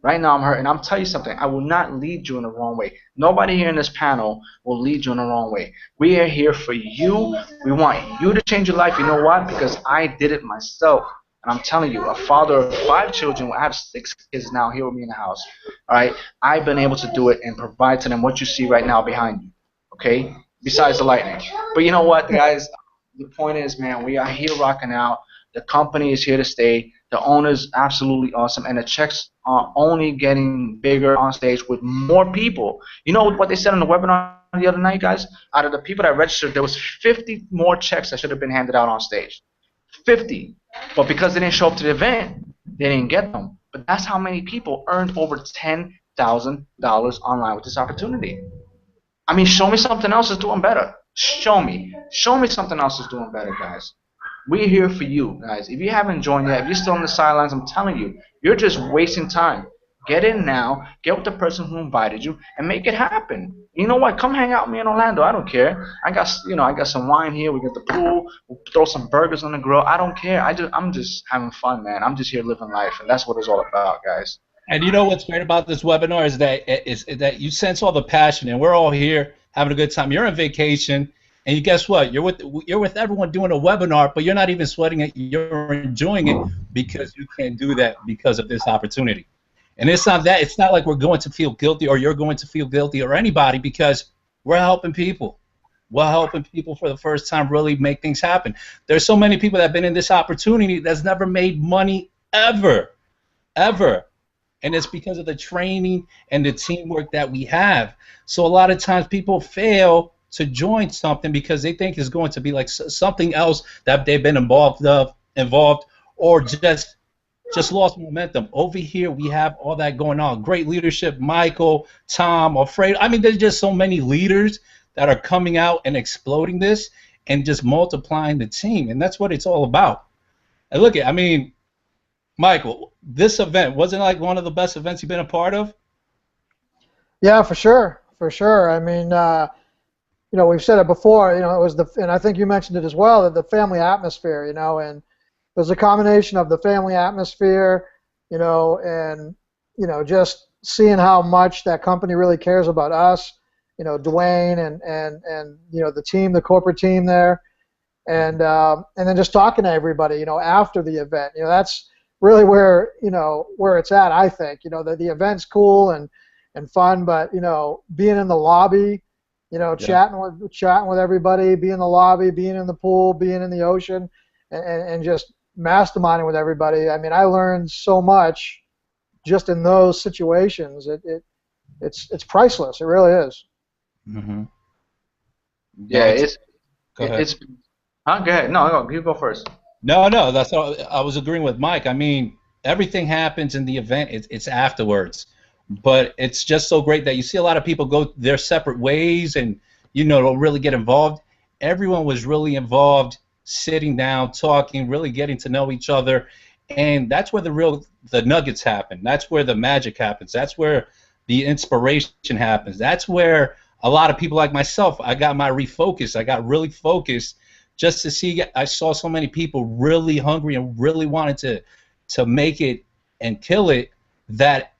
Right now I'm hurting. I'm telling you something. I will not lead you in the wrong way. Nobody here in this panel will lead you in the wrong way. We are here for you. We want you to change your life. You know what? Because I did it myself. And I'm telling you, a father of 5 children, I have 6 kids now here with me in the house. All right? I've been able to do it and provide to them what you see right now behind you. Okay? Besides the lightning. But you know what, guys? The point is, man, we are here rocking out. The company is here to stay. The owner's absolutely awesome, and the checks are only getting bigger on stage with more people. You know what they said on the webinar the other night, guys? Out of the people that registered, there was 50 more checks that should have been handed out on stage. 50. But because they didn't show up to the event, they didn't get them. But that's how many people earned over $10,000 online with this opportunity. I mean, show me something else is doing better. Show me. Show me something else is doing better, guys. We're here for you, guys. If you haven't joined yet, if you're still on the sidelines, I'm telling you, you're just wasting time. Get in now, get with the person who invited you, and make it happen. You know what? Come hang out with me in Orlando. I don't care. I got some wine here. We got the pool. We'll throw some burgers on the grill. I don't care. I'm just having fun, man. I'm just here living life, and that's what it's all about, guys. And you know what's great about this webinar is that you sense all the passion, and we're all here having a good time. You're on vacation, and guess what? You're with everyone doing a webinar, but you're not even sweating it. You're enjoying it because you can do that because of this opportunity. And it's not like we're going to feel guilty or you're going to feel guilty or anybody, because we're helping people. We're helping people for the first time really make things happen. There's so many people that have been in this opportunity that's never made money ever. And it's because of the training and the teamwork that we have. So a lot of times people fail to join something because they think it's going to be like something else that they've been involved or just lost momentum. Over here we have all that going on. Great leadership, Michael, Tom, Alfredo. I mean, there's just so many leaders that are coming out and exploding this and just multiplying the team. And that's what it's all about. And look, I mean, Michael, this event, wasn't it like one of the best events you've been a part of? Yeah, for sure. I mean, we've said it before. It was and I think you mentioned it as well, the family atmosphere. And it was a combination of the family atmosphere, and just seeing how much that company really cares about us. Duane and the team, the corporate team there, and then just talking to everybody, after the event. That's really where it's at. I think the event's cool and fun, but being in the lobby, chatting with everybody, being in the lobby, being in the pool, being in the ocean, and just masterminding with everybody. I mean, I learned so much just in those situations. It's priceless. It really is. Mm-hmm. Yeah, go ahead. Go ahead. No, you go first. No, that's all. I was agreeing with Mike. I mean, everything happens in the event. It's afterwards, but it's just so great that you see a lot of people go their separate ways and don't really get involved. Everyone was really involved, sitting down, talking, really getting to know each other, and that's where the nuggets happen. That's where the magic happens. That's where the inspiration happens. That's where a lot of people like myself, I got my refocus. I got really focused just to see. I saw so many people really hungry and really wanted to make it and kill it that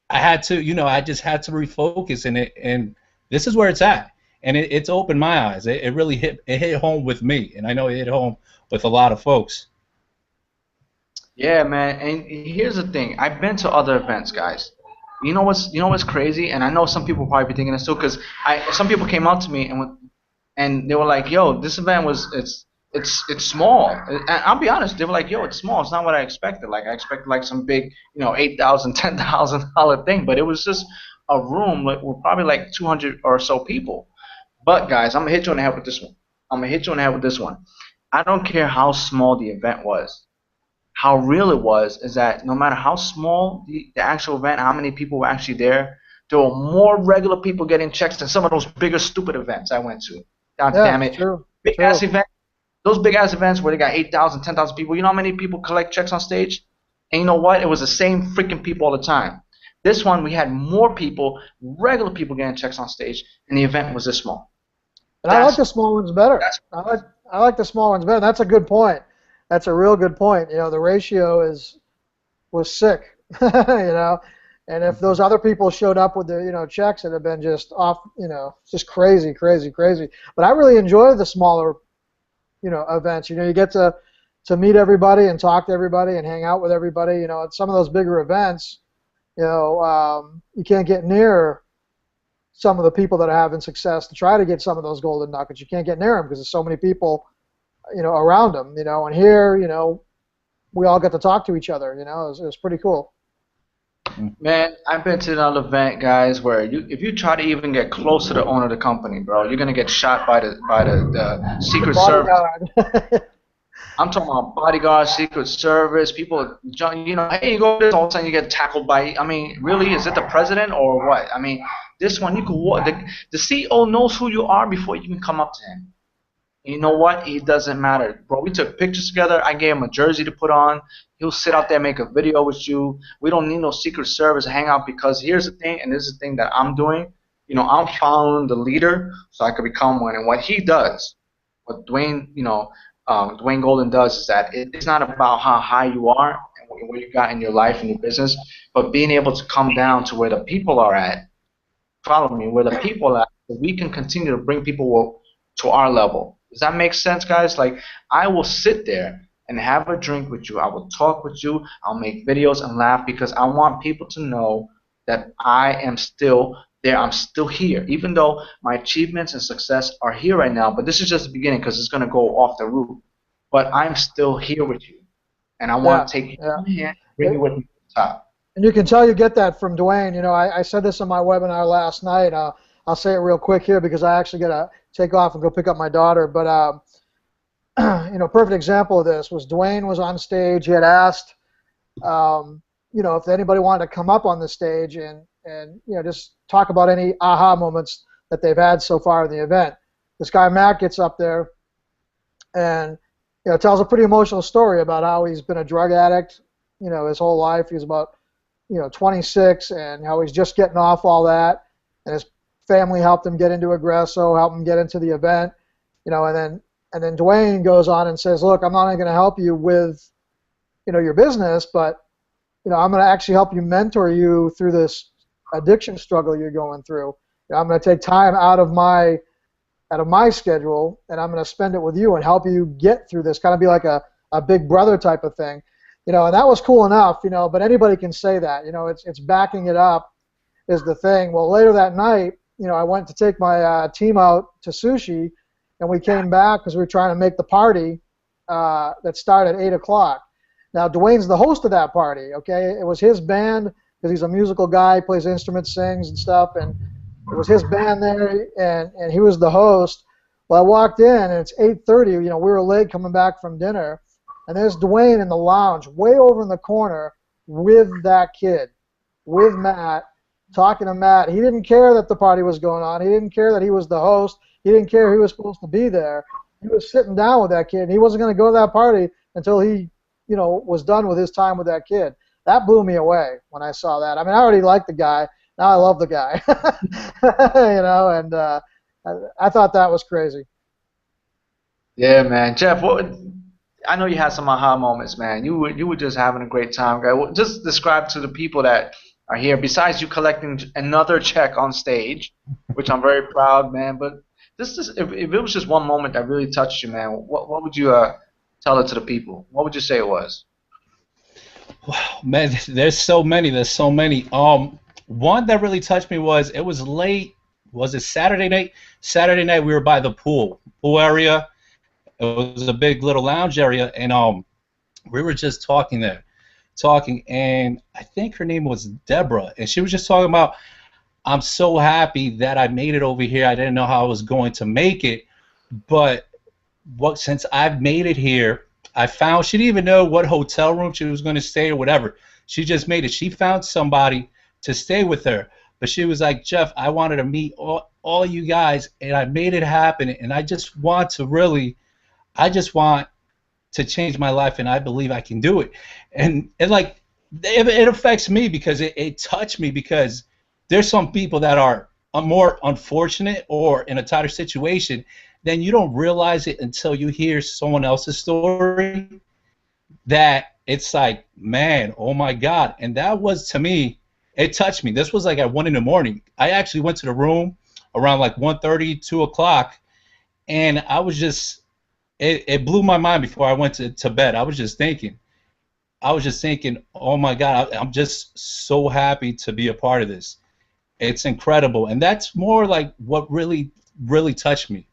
I had to, I just had to refocus, and this is where it's at. And it's opened my eyes. It really hit home with me, and I know it hit home with a lot of folks. Yeah, man. And here's the thing. I've been to other events, guys. You know what's crazy? And I know some people probably be thinking this too, because some people came up to me and they were like, "Yo, this event it's small." And I'll be honest, they were like, "Yo, it's small. It's not what I expected. Like I expected like some big, $8,000, $10,000 thing, but it was just a room with probably like 200 or so people." But guys, I'm gonna hit you on the head with this one. I'm gonna hit you on the head with this one. I don't care how small the event was. How real it was is that no matter how small the actual event, how many people were actually there were more regular people getting checks than some of those bigger stupid events I went to. God Yeah, damn it's it. true. Big ass True. event, those big ass events where they got 8,000, 10,000 people, you know how many people collect checks on stage? And you know what? It was the same freaking people all the time. This one, we had more people, regular people getting checks on stage, and the event was this small. And I like That's the small ones better. that's I like the small ones better. That's a good point. That's a real good point. The ratio was sick. you know, and if those other people showed up with their checks, it'd have been just off. Just crazy, crazy, crazy. But I really enjoy the smaller events. You get to meet everybody and talk to everybody and hang out with everybody. At some of those bigger events, you can't get near some of the people that are having success to try to get some of those golden nuggets. You can't get near them because there's so many people, around them. And here, we all get to talk to each other. It was pretty cool. Man, I've been to another event, guys, where if you try to even get close to the owner of the company, bro, you're gonna get shot by the Secret Service. Bodyguard. I'm talking about bodyguards, Secret Service, people, hey, you go this, all of a sudden you get tackled by. I mean, really, is it the president or what? I mean, this one you could walk. The CEO knows who you are before you can come up to him. You know what? It doesn't matter, bro. We took pictures together. I gave him a jersey to put on. He'll sit out there, make a video with you. We don't need no Secret Service to hang out because here's the thing, and this is the thing that I'm doing. I'm following the leader so I could become one. And what he does, what Dwayne Golden does is that it's not about how high you are and what you got in your life and your business, but being able to come down to where the people are at. Follow me, where the people are at, so we can continue to bring people to our level. Does that make sense, guys? Like, I will sit there and have a drink with you. I will talk with you. I'll make videos and laugh because I want people to know that I am still there. I'm still here, even though my achievements and success are here right now. But this is just the beginning because it's going to go off the roof. But I'm still here with you, and I want Yeah, to take you yeah. by the hand, bring you It- with me to the top. and you can tell you get that from Duane. I said this on my webinar last night. I'll say it real quick here because I actually got to take off and go pick up my daughter. But perfect example of this was Duane was on stage. He had asked, if anybody wanted to come up on the stage and just talk about any aha moments that they've had so far in the event. This guy Matt gets up there and tells a pretty emotional story about how he's been a drug addict, his whole life. He was about 26, and how he's just getting off all that, and his family helped him get into Ingresso, helped him get into the event, and then Duane goes on and says, look, I'm not only going to help you with, your business, but, I'm going to actually help you mentor you through this addiction struggle you're going through. I'm going to take time out of my schedule, and I'm going to spend it with you and help you get through this, kind of be like a big brother type of thing. And that was cool enough, but anybody can say that. It's backing it up is the thing. Well, later that night, I went to take my team out to sushi, and we came back because we were trying to make the party that started at 8 o'clock. Now, Dwayne's the host of that party, okay? It was his band because he's a musical guy, plays instruments, sings and stuff, and it was his band there, and he was the host. Well, I walked in, and it's 8:30. We were late coming back from dinner, and there's Duane in the lounge, way over in the corner, with that kid, with Matt, talking to Matt. He didn't care that the party was going on. He didn't care that he was the host. He didn't care he was supposed to be there. He was sitting down with that kid, and he wasn't going to go to that party until he, was done with his time with that kid. That blew me away when I saw that. I mean, I already liked the guy. Now I love the guy. And I thought that was crazy. Yeah, man. Jeff, I know you had some aha moments, man. You were just having a great time, guy. Just describe to the people that are here, besides you collecting another check on stage, which I'm very proud, man. But if it was just one moment that really touched you, man, what would you tell it to the people? What would you say it was? Wow, man, there's so many. There's so many. One that really touched me was it was late. Was it Saturday night? Saturday night we were by the pool area. It was a big little lounge area, and we were just talking there, and I think her name was Deborah, and she was just talking about I'm so happy that I made it over here. I didn't know how I was going to make it, but since I've made it here, I found she didn't even know what hotel room she was going to stay or whatever. She just made it. She found somebody to stay with her, but she was like, Jeff, I wanted to meet all you guys, and I made it happen. And I just want to really, I just want to change my life, and I believe I can do it. And like it affects me because it touched me, because there's some people that are more unfortunate or in a tighter situation, then you don't realize it until you hear someone else's story, that it's like, man, oh my God. And that was, to me, it touched me. This was like at 1 in the morning. I actually went to the room around like 1:30, 2 o'clock, and I was just, it blew my mind before I went to bed. I was just thinking, oh my God, I'm just so happy to be a part of this. It's incredible. And that's more like what really, really touched me.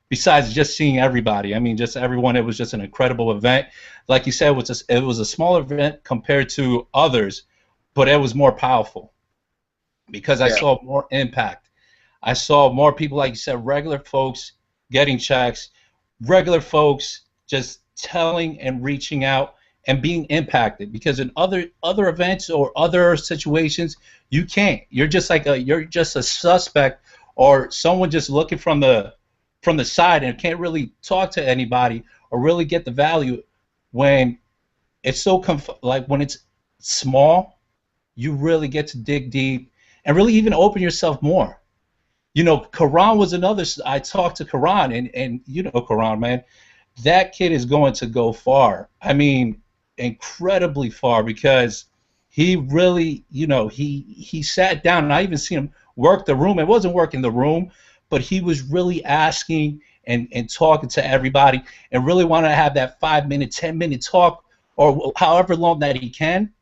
Besides just seeing everybody, I mean, just everyone, it was just an incredible event. Like you said, it was a smaller event compared to others, but it was more powerful because I saw more impact. I saw more people, like you said, regular folks getting checks, regular folks just telling and reaching out and being impacted. Because in other events or other situations, you can't. You're just a suspect or someone just looking from the side and can't really talk to anybody or really get the value. When it's so like when it's small, you really get to dig deep and really even open yourself more. You know, Karan was another. I talked to Karan, and you know Karan, man, that kid is going to go far. I mean, incredibly far, because he really, you know, he sat down, and I even seen him work the room. It wasn't working the room, but he was really asking and talking to everybody and really wanted to have that 5-minute, 10-minute talk or however long that he can.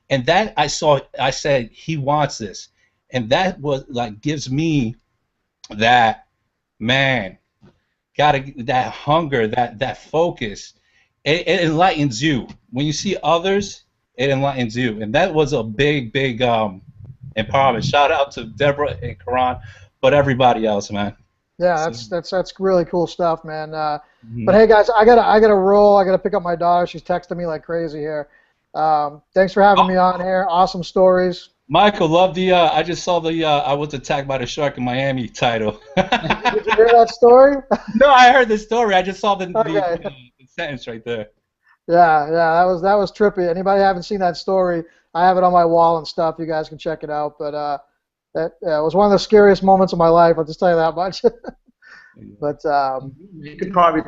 And that I said, he wants this. And that was like, gives me that, man, that hunger, that focus. It enlightens you. When you see others, it enlightens you. And that was a big, big empowerment. Shout out to Deborah and Karan, but everybody else, man. Yeah, that's really cool stuff, man. But hey, guys, I gotta roll. I gotta pick up my daughter. She's texting me like crazy here. Thanks for having me on here. Awesome stories. Michael, love the. I just saw the. I was attacked by the shark in Miami title. Did you hear that story? No, I heard the story. I just saw the sentence right there. Yeah, that was trippy. Anybody haven't seen that story? I have it on my wall and stuff. You guys can check it out. But that was one of the scariest moments of my life. I'll just tell you that much. But you could probably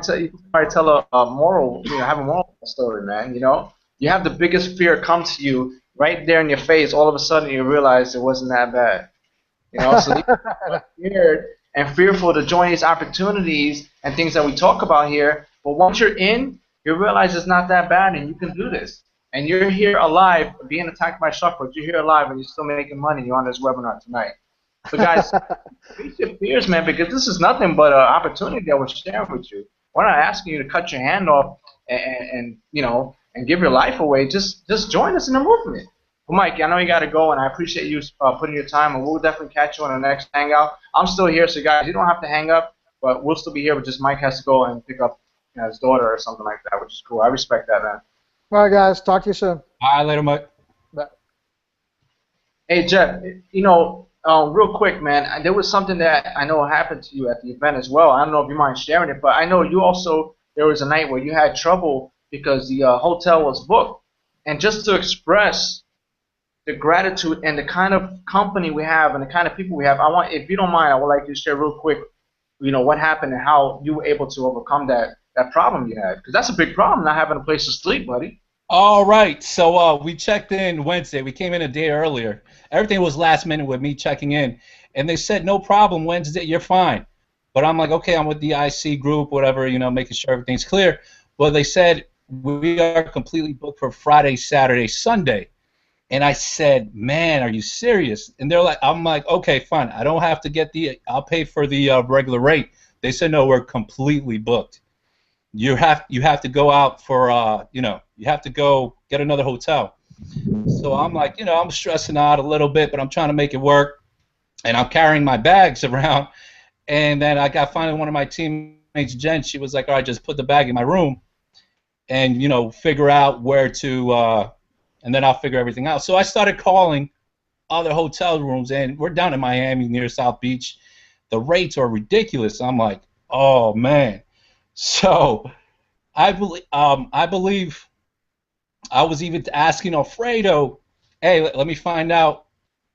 tell a moral, have a moral story, man. You know, you have the biggest fear come to you right there in your face. All of a sudden, you realize it wasn't that bad. You know, so you're scared and fearful to join these opportunities and things that we talk about here. But once you're in, you realize it's not that bad, and you can do this. And you're here alive, being attacked by a shark, but you're here alive, and you're still making money. You're on this webinar tonight. So, guys, face your fears, man, because this is nothing but an opportunity that we're sharing with you. We're not asking you to cut your hand off and give your life away. Just join us in the movement. Well, Mike, I know you got to go, and I appreciate you putting your time, and we'll definitely catch you on the next hangout. I'm still here, so guys, you don't have to hang up, but we'll still be here. But just Mike has to go and pick up his daughter or something like that, which is cool. I respect that, man. All right, guys. Talk to you soon. All right, later, Mike. Bye. Hey, Jeff, real quick, man, there was something that I know happened to you at the event as well. I don't know if you mind sharing it, but I know you also, there was a night where you had trouble because the hotel was booked. And just to express the gratitude and the kind of company we have and the kind of people we have, if you don't mind, I would like you to share real quick, what happened and how you were able to overcome that problem you had. Because that's a big problem, not having a place to sleep, buddy. All right, so we checked in Wednesday. We came in a day earlier. Everything was last minute with me checking in. And they said, no problem, Wednesday, you're fine. But I'm like, okay, I'm with the IC group, whatever, making sure everything's clear. Well, they said, we are completely booked for Friday, Saturday, Sunday. And I said, man, are you serious? And they're like, I'm like, okay, fine. I don't have to I'll pay for the regular rate. They said, no, we're completely booked. You have to go out for, you have to go get another hotel. So I'm like, I'm stressing out a little bit, but I'm trying to make it work. and I'm carrying my bags around. And then I got finally one of my teammates, Jen. She was like, "All right, just put the bag in my room, and figure out where to, and then I'll figure everything out." So I started calling other hotel rooms, and we're down in Miami near South Beach. The rates are ridiculous. I'm like, oh man. So I believe I was even asking Alfredo, hey, let me find out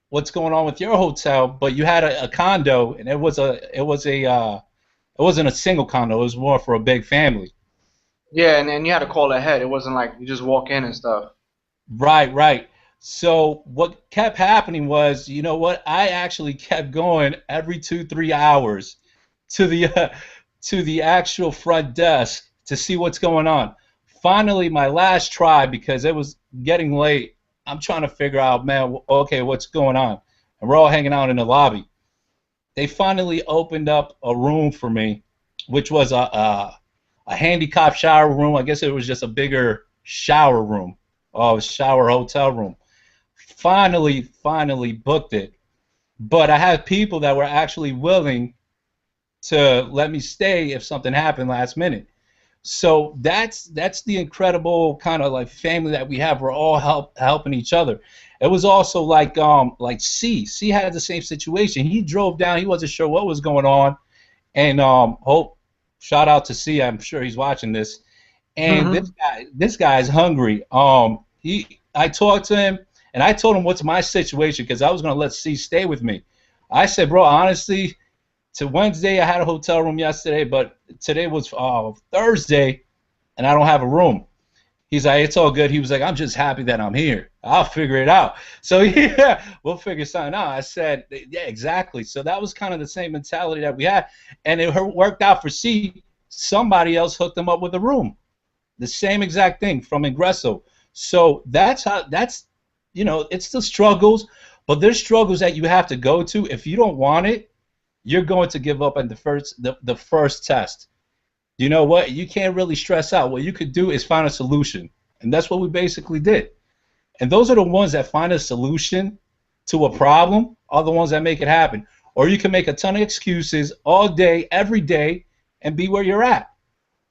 what's going on with your hotel. But you had a condo, and it wasn't a single condo. It was more for a big family. Yeah, and you had to call ahead. It wasn't like you just walk in and stuff. Right, right. So what kept happening was, you know what? I actually kept going every 2, 3 hours to the to the actual front desk to see what's going on. Finally, my last try, because it was getting late, I'm trying to figure out, man, okay, what's going on? And we're all hanging out in the lobby. They finally opened up a room for me, which was a handicap shower room. I guess it was just a bigger shower room, shower hotel room. Finally booked it. But I had people that were actually willing to let me stay if something happened last minute. So that's the incredible kind of like family that we have. We're all helping each other. It was also like C had the same situation. He drove down. He wasn't sure what was going on, and hope shout out to C. I'm sure he's watching this. And Hmm. this guy is hungry. I talked to him and I told him what's my situation because I was gonna let C stay with me. I said, bro, honestly, to Wednesday I had a hotel room yesterday, but today was Thursday and I don't have a room. He's like, it's all good. He was like, I'm just happy that I'm here. I'll figure it out. So yeah, we'll figure something out. I said, yeah, exactly. So that was kind of the same mentality that we had, and it worked out for C. Somebody else hooked him up with a room. The same exact thing from Ingresso. So it's the struggles, but there's struggles that you have to go to. If you don't want it, you're going to give up at the first test. You know what? You can't really stress out. What you could do is find a solution. And that's what we basically did. And those are the ones that find a solution to a problem are the ones that make it happen. Or you can make a ton of excuses all day, every day, and be where you're at.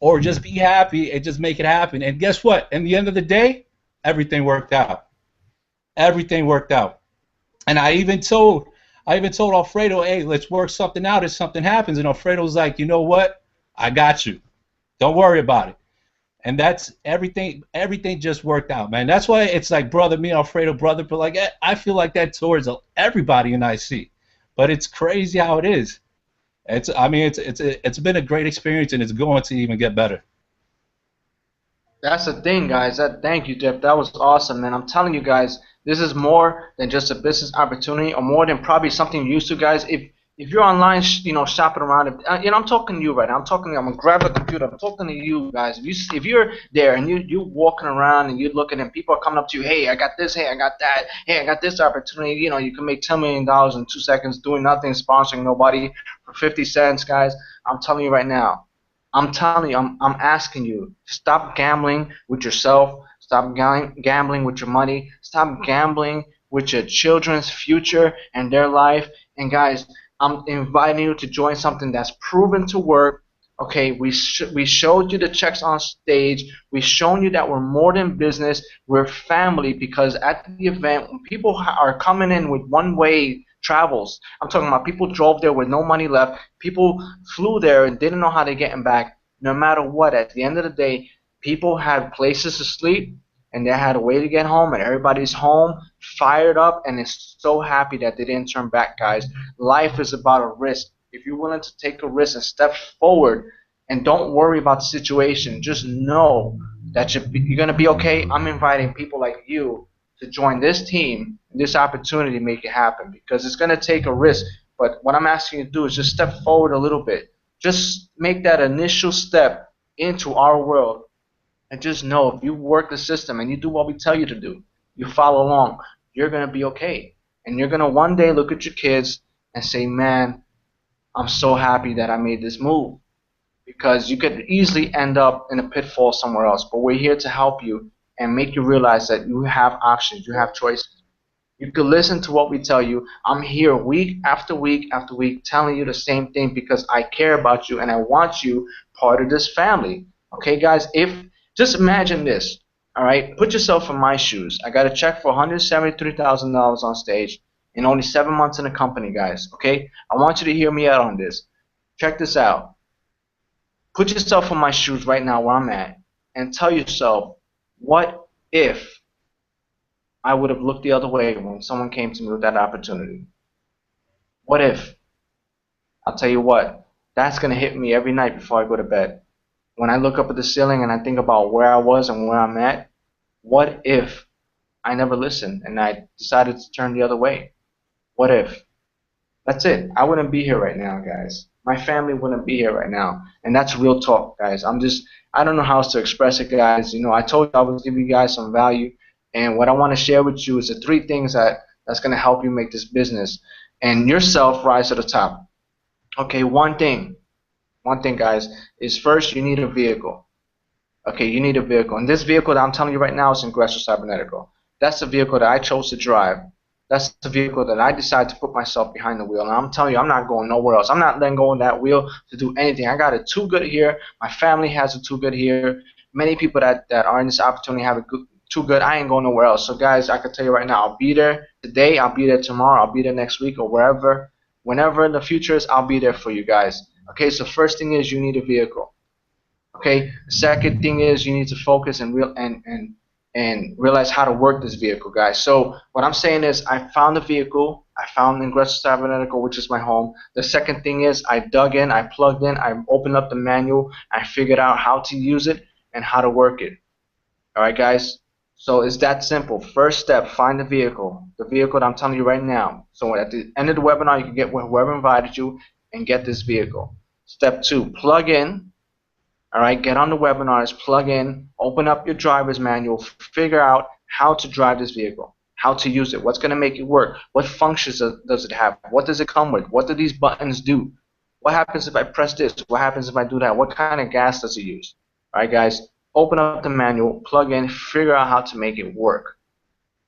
Or just be happy and just make it happen. And guess what? In the end of the day, everything worked out. Everything worked out. And I even told Alfredo, hey, let's work something out if something happens. And Alfredo was like, you know what? I got you. Don't worry about it. And that's everything. Everything just worked out, man. That's why it's like brother, me, Alfredo, brother. But like, I feel like that towards everybody in IC. But it's crazy how it is. It's been a great experience, and it's going to even get better. That's the thing, guys. Thank you, Jeff. That was awesome, man. I'm telling you guys, this is more than just a business opportunity, or more than probably something you're used to, guys. If you're online, shopping around, I'm talking to you right now. I'm gonna grab the computer. I'm talking to you guys. If you're there and you're walking around and you're looking and people are coming up to you, hey, I got this, hey, I got that, hey, I got this opportunity. You can make $10 million in 2 seconds doing nothing, sponsoring nobody for 50 cents, guys. I'm telling you right now. I'm telling you, I'm asking you, stop gambling with yourself. Stop gambling with your money. Stop gambling with your children's future and their life. And guys, I'm inviting you to join something that's proven to work. Okay, we showed you the checks on stage. We've shown you that we're more than business. We're family because at the event, when people are coming in with one-way travels, I'm talking about people drove there with no money left. People flew there and didn't know how to get back. No matter what, at the end of the day, people had places to sleep and they had a way to get home, and everybody's home, fired up, and is so happy that they didn't turn back, guys. Life is about a risk. If you're willing to take a risk and step forward and don't worry about the situation, just know that you're going to be okay. I'm inviting people like you to join this team, this opportunity to make it happen because it's going to take a risk. But what I'm asking you to do is just step forward a little bit. Just make that initial step into our world and just know if you work the system and you do what we tell you to do, you follow along, you're going to be okay. And you're going to one day look at your kids and say, man, I'm so happy that I made this move. Because you could easily end up in a pitfall somewhere else. But we're here to help you and make you realize that you have options, you have choices. You could listen to what we tell you. I'm here week after week after week telling you the same thing because I care about you and I want you part of this family. Okay, guys, if just imagine this. All right, put yourself in my shoes. I got a check for $173,000 on stage in only 7 months in the company, guys. Okay, I want you to hear me out on this. Check this out. Put yourself in my shoes right now where I'm at and tell yourself, what if I would have looked the other way when someone came to me with that opportunity? What if? I'll tell you what, that's going to hit me every night before I go to bed. When I look up at the ceiling and I think about where I was and where I'm at, what if I never listened and I decided to turn the other way? What if? That's it. I wouldn't be here right now, guys. My family wouldn't be here right now. And that's real talk, guys. I don't know how else to express it, guys. I told you I would give you guys some value. And what I want to share with you is the three things that's going to help you make this business and yourself rise to the top. Okay, one thing, guys, is first you need a vehicle. Okay, you need a vehicle. And this vehicle that I'm telling you right now is Ingresso Cybernetic. That's the vehicle that I chose to drive. That's the vehicle that I decided to put myself behind the wheel. And I'm telling you, I'm not going nowhere else. I'm not letting go of that wheel to do anything. I got it too good here. My family has it too good here. Many people that are in this opportunity have it too good. I ain't going nowhere else. So, guys, I can tell you right now, I'll be there today. I'll be there tomorrow. I'll be there next week or wherever. Whenever the future is, I'll be there for you guys. Okay, so first thing is you need a vehicle. Okay, the second thing is you need to focus and realize how to work this vehicle, guys. So what I'm saying is I found the vehicle, I found Ingresso Cybernetic, which is my home. The second thing is I dug in, I plugged in, I opened up the manual, I figured out how to use it and how to work it. All right, guys. So it's that simple. First step, find the vehicle that I'm telling you right now. So at the end of the webinar, you can get whoever invited you and get this vehicle. Step two, plug in. All right, get on the webinars, plug in, open up your driver's manual, figure out how to drive this vehicle, how to use it, what's going to make it work, what functions does it have, what does it come with, what do these buttons do, what happens if I press this, what happens if I do that, what kind of gas does it use. All right, guys, open up the manual, plug in, figure out how to make it work.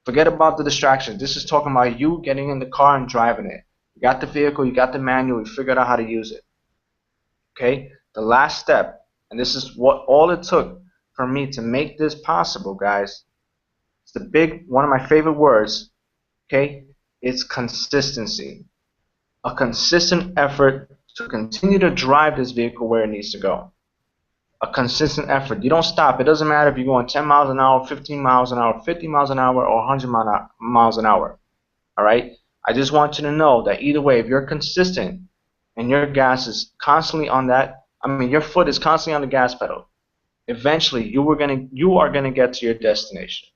Forget about the distractions. This is talking about you getting in the car and driving it. You got the vehicle, you got the manual, you figured out how to use it. Okay, the last step. And this is what all it took for me to make this possible, guys. It's one of my favorite words, okay? It's consistency. A consistent effort to continue to drive this vehicle where it needs to go. A consistent effort. You don't stop. It doesn't matter if you're going 10 miles an hour, 15 miles an hour, 50 miles an hour, or 100 miles an hour. All right? I just want you to know that either way, if you're consistent and your gas is constantly on that, your foot is constantly on the gas pedal. Eventually, you are gonna get to your destination.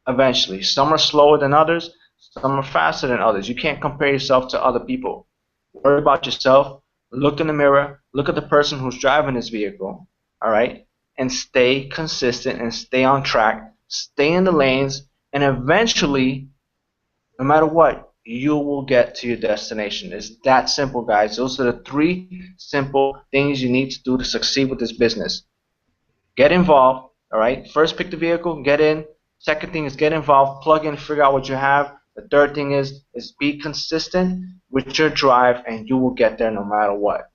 Eventually, some are slower than others, some are faster than others. You can't compare yourself to other people. Worry about yourself. Look in the mirror. Look at the person who's driving this vehicle. All right, and stay consistent and stay on track. Stay in the lanes, and eventually, no matter what, you will get to your destination. It's that simple, guys. Those are the three simple things you need to do to succeed with this business. Get involved, all right? First, pick the vehicle, get in. Second thing is get involved, plug in, figure out what you have. The third thing is be consistent with your drive, and you will get there no matter what.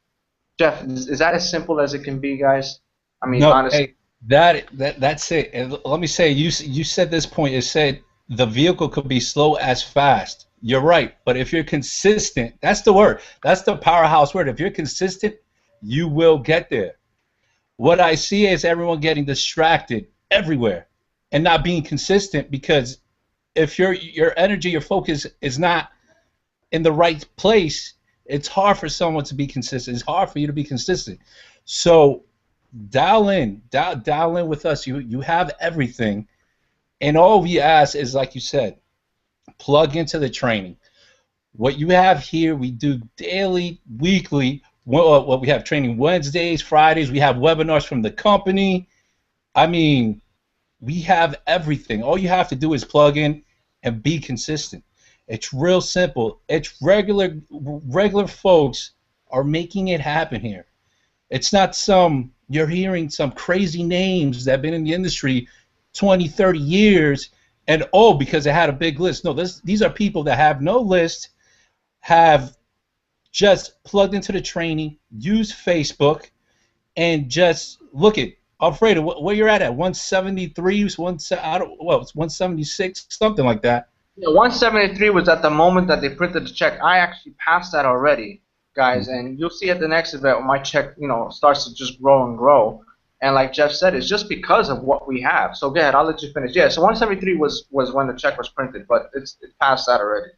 Jeff, is that as simple as it can be, guys? No, honestly. hey, that's it. And let me say, you said this point. You said the vehicle could be slow as fast. You're right, but if you're consistent, that's the word. That's the powerhouse word. If you're consistent, you will get there. What I see is everyone getting distracted everywhere and not being consistent, because if your energy, your focus is not in the right place, it's hard for someone to be consistent. It's hard for you to be consistent. So dial in with us. You have everything, and all we ask is, like you said, plug into the training. What you have here, we do daily, weekly. What we have training Wednesdays, Fridays. We have webinars from the company. We have everything. All you have to do is plug in and be consistent. It's real simple. It's regular folks are making it happen here. It's not you're hearing some crazy names that have been in the industry 20, 30 years, And oh, because it had a big list. No, these are people that have no list, have just plugged into the training, use Facebook, and just look at Alfredo, where you're at 173, it's 176, something like that. Yeah, 173 was at the moment that they printed the check. I actually passed that already, guys, Mhm. and you'll see at the next event when my check, starts to just grow and grow. And like Jeff said, it's just because of what we have. So go ahead, I'll let you finish. Yeah, so 173 was when the check was printed, but it's past that already.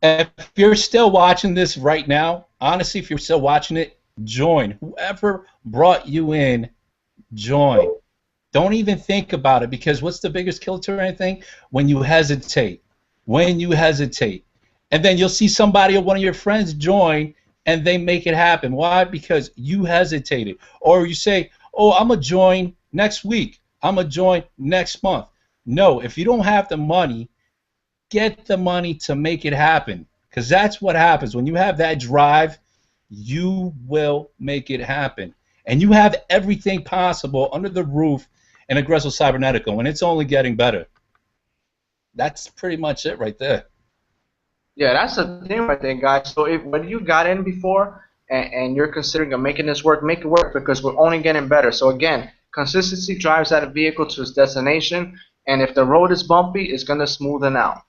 If you're still watching this right now, honestly, if you're still watching it, join. Whoever brought you in, join. Don't even think about it, because what's the biggest killer to anything? When you hesitate. When you hesitate. And then you'll see somebody or one of your friends join and they make it happen. Why? Because you hesitated. Or you say, oh, I'm going to join next week. I'm going to join next month. No, if you don't have the money, get the money to make it happen. Because that's what happens. When you have that drive, you will make it happen. And you have everything possible under the roof in Ingresso Cybernetic, and it's only getting better. That's pretty much it right there. Yeah, that's the thing right there, guys. So when you got in before and you're considering of making this work, make it work, because we're only getting better. So again, consistency drives that vehicle to its destination, and if the road is bumpy, it's going to smoothen out.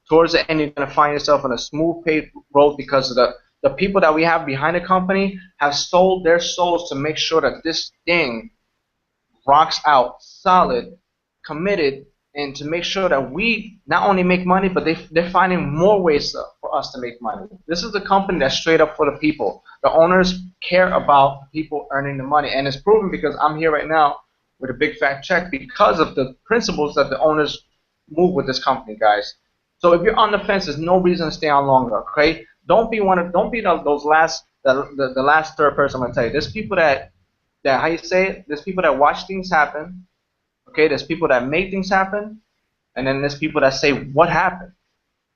Towards the end, you're going to find yourself on a smooth paved road, because of the people that we have behind the company have sold their souls to make sure that this thing rocks out solid, committed, and to make sure that we not only make money, but they're finding more ways for us to make money. This is a company that's straight up for the people. The owners care about the people earning the money, and it's proven because I'm here right now with a big fat check because of the principles that the owners move with this company, guys. So if you're on the fence, there's no reason to stay on longer. Okay, don't be those last the last third person. I'm gonna tell you, there's people that how you say it, there's people that watch things happen, okay, there's people that make things happen, and then there's people that say what happened.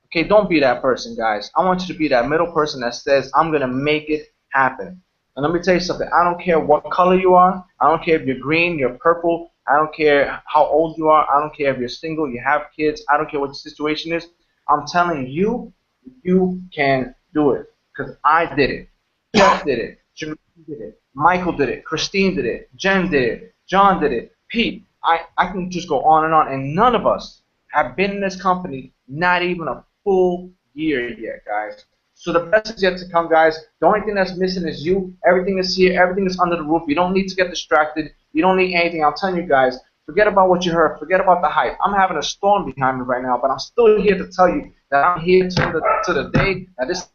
Okay, don't be that person, guys. I want you to be that middle person that says I'm gonna make it happen. And let me tell you something, I don't care what color you are, I don't care if you're green, you're purple, I don't care how old you are, I don't care if you're single, you have kids, I don't care what the situation is. I'm telling you, you can do it, because I did it. Jeff did it. Jermaine did it. Michael did it. Christine did it. Jen did it. John did it. Pete. I can just go on, and none of us have been in this company not even a full year yet, guys. So the best is yet to come, guys. The only thing that's missing is you. Everything is here. Everything is under the roof. You don't need to get distracted. You don't need anything. I'm telling you guys, forget about what you heard. Forget about the hype. I'm having a storm behind me right now, but I'm still here to tell you that I'm here to the day that this.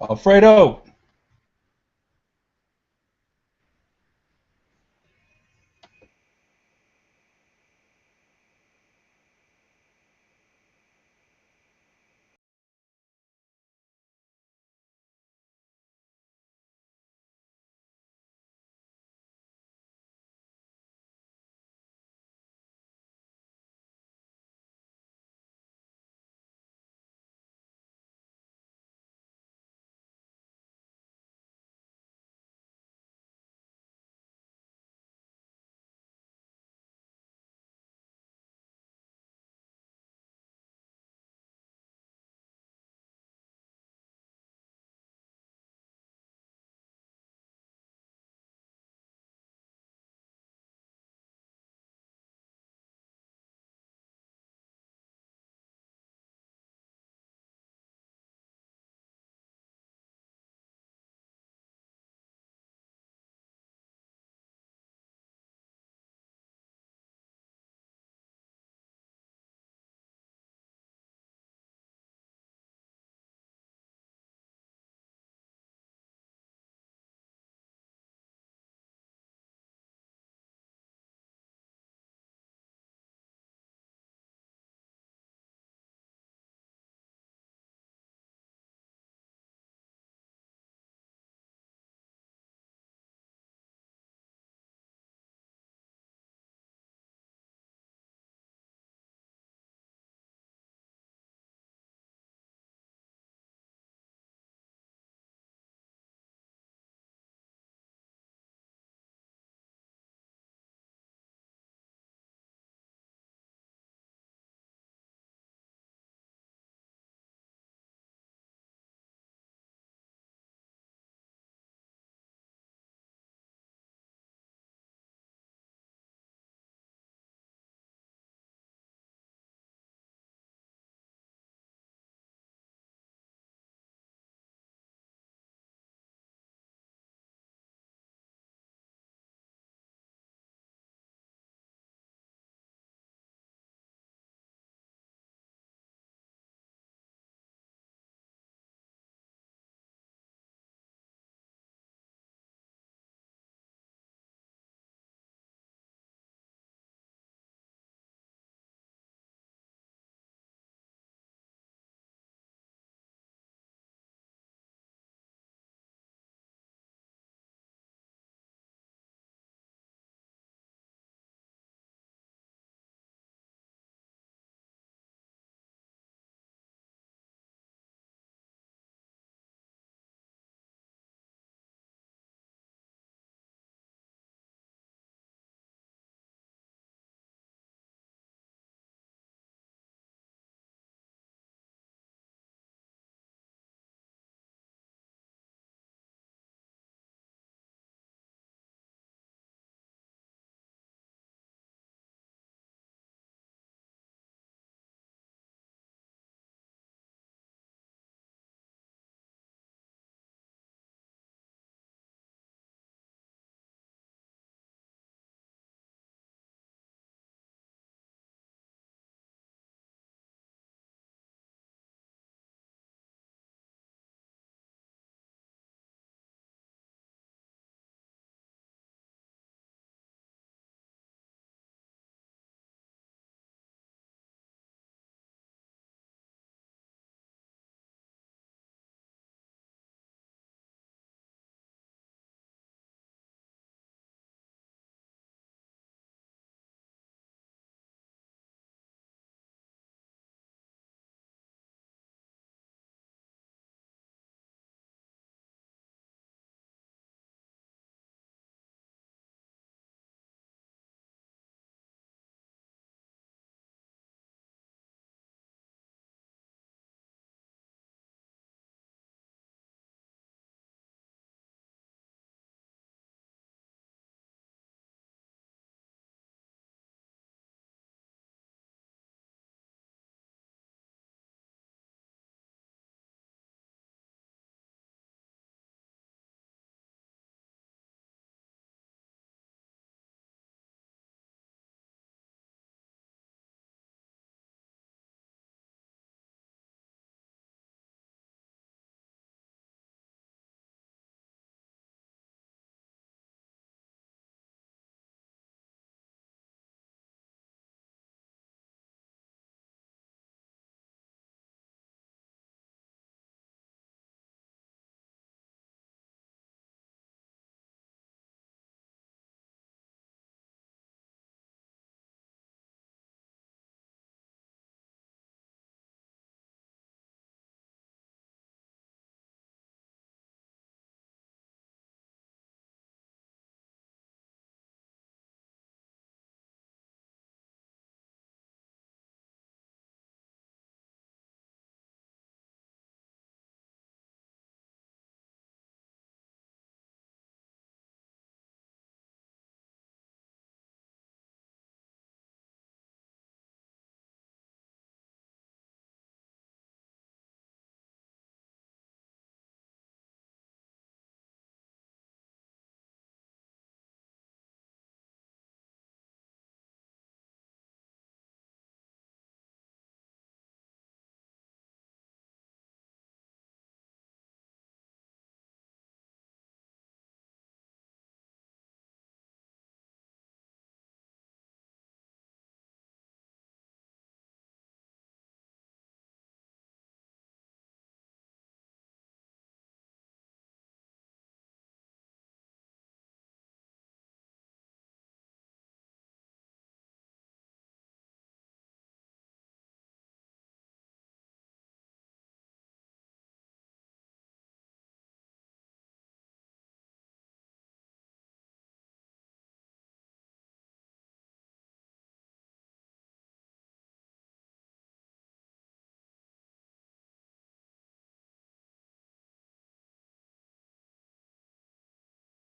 Alfredo.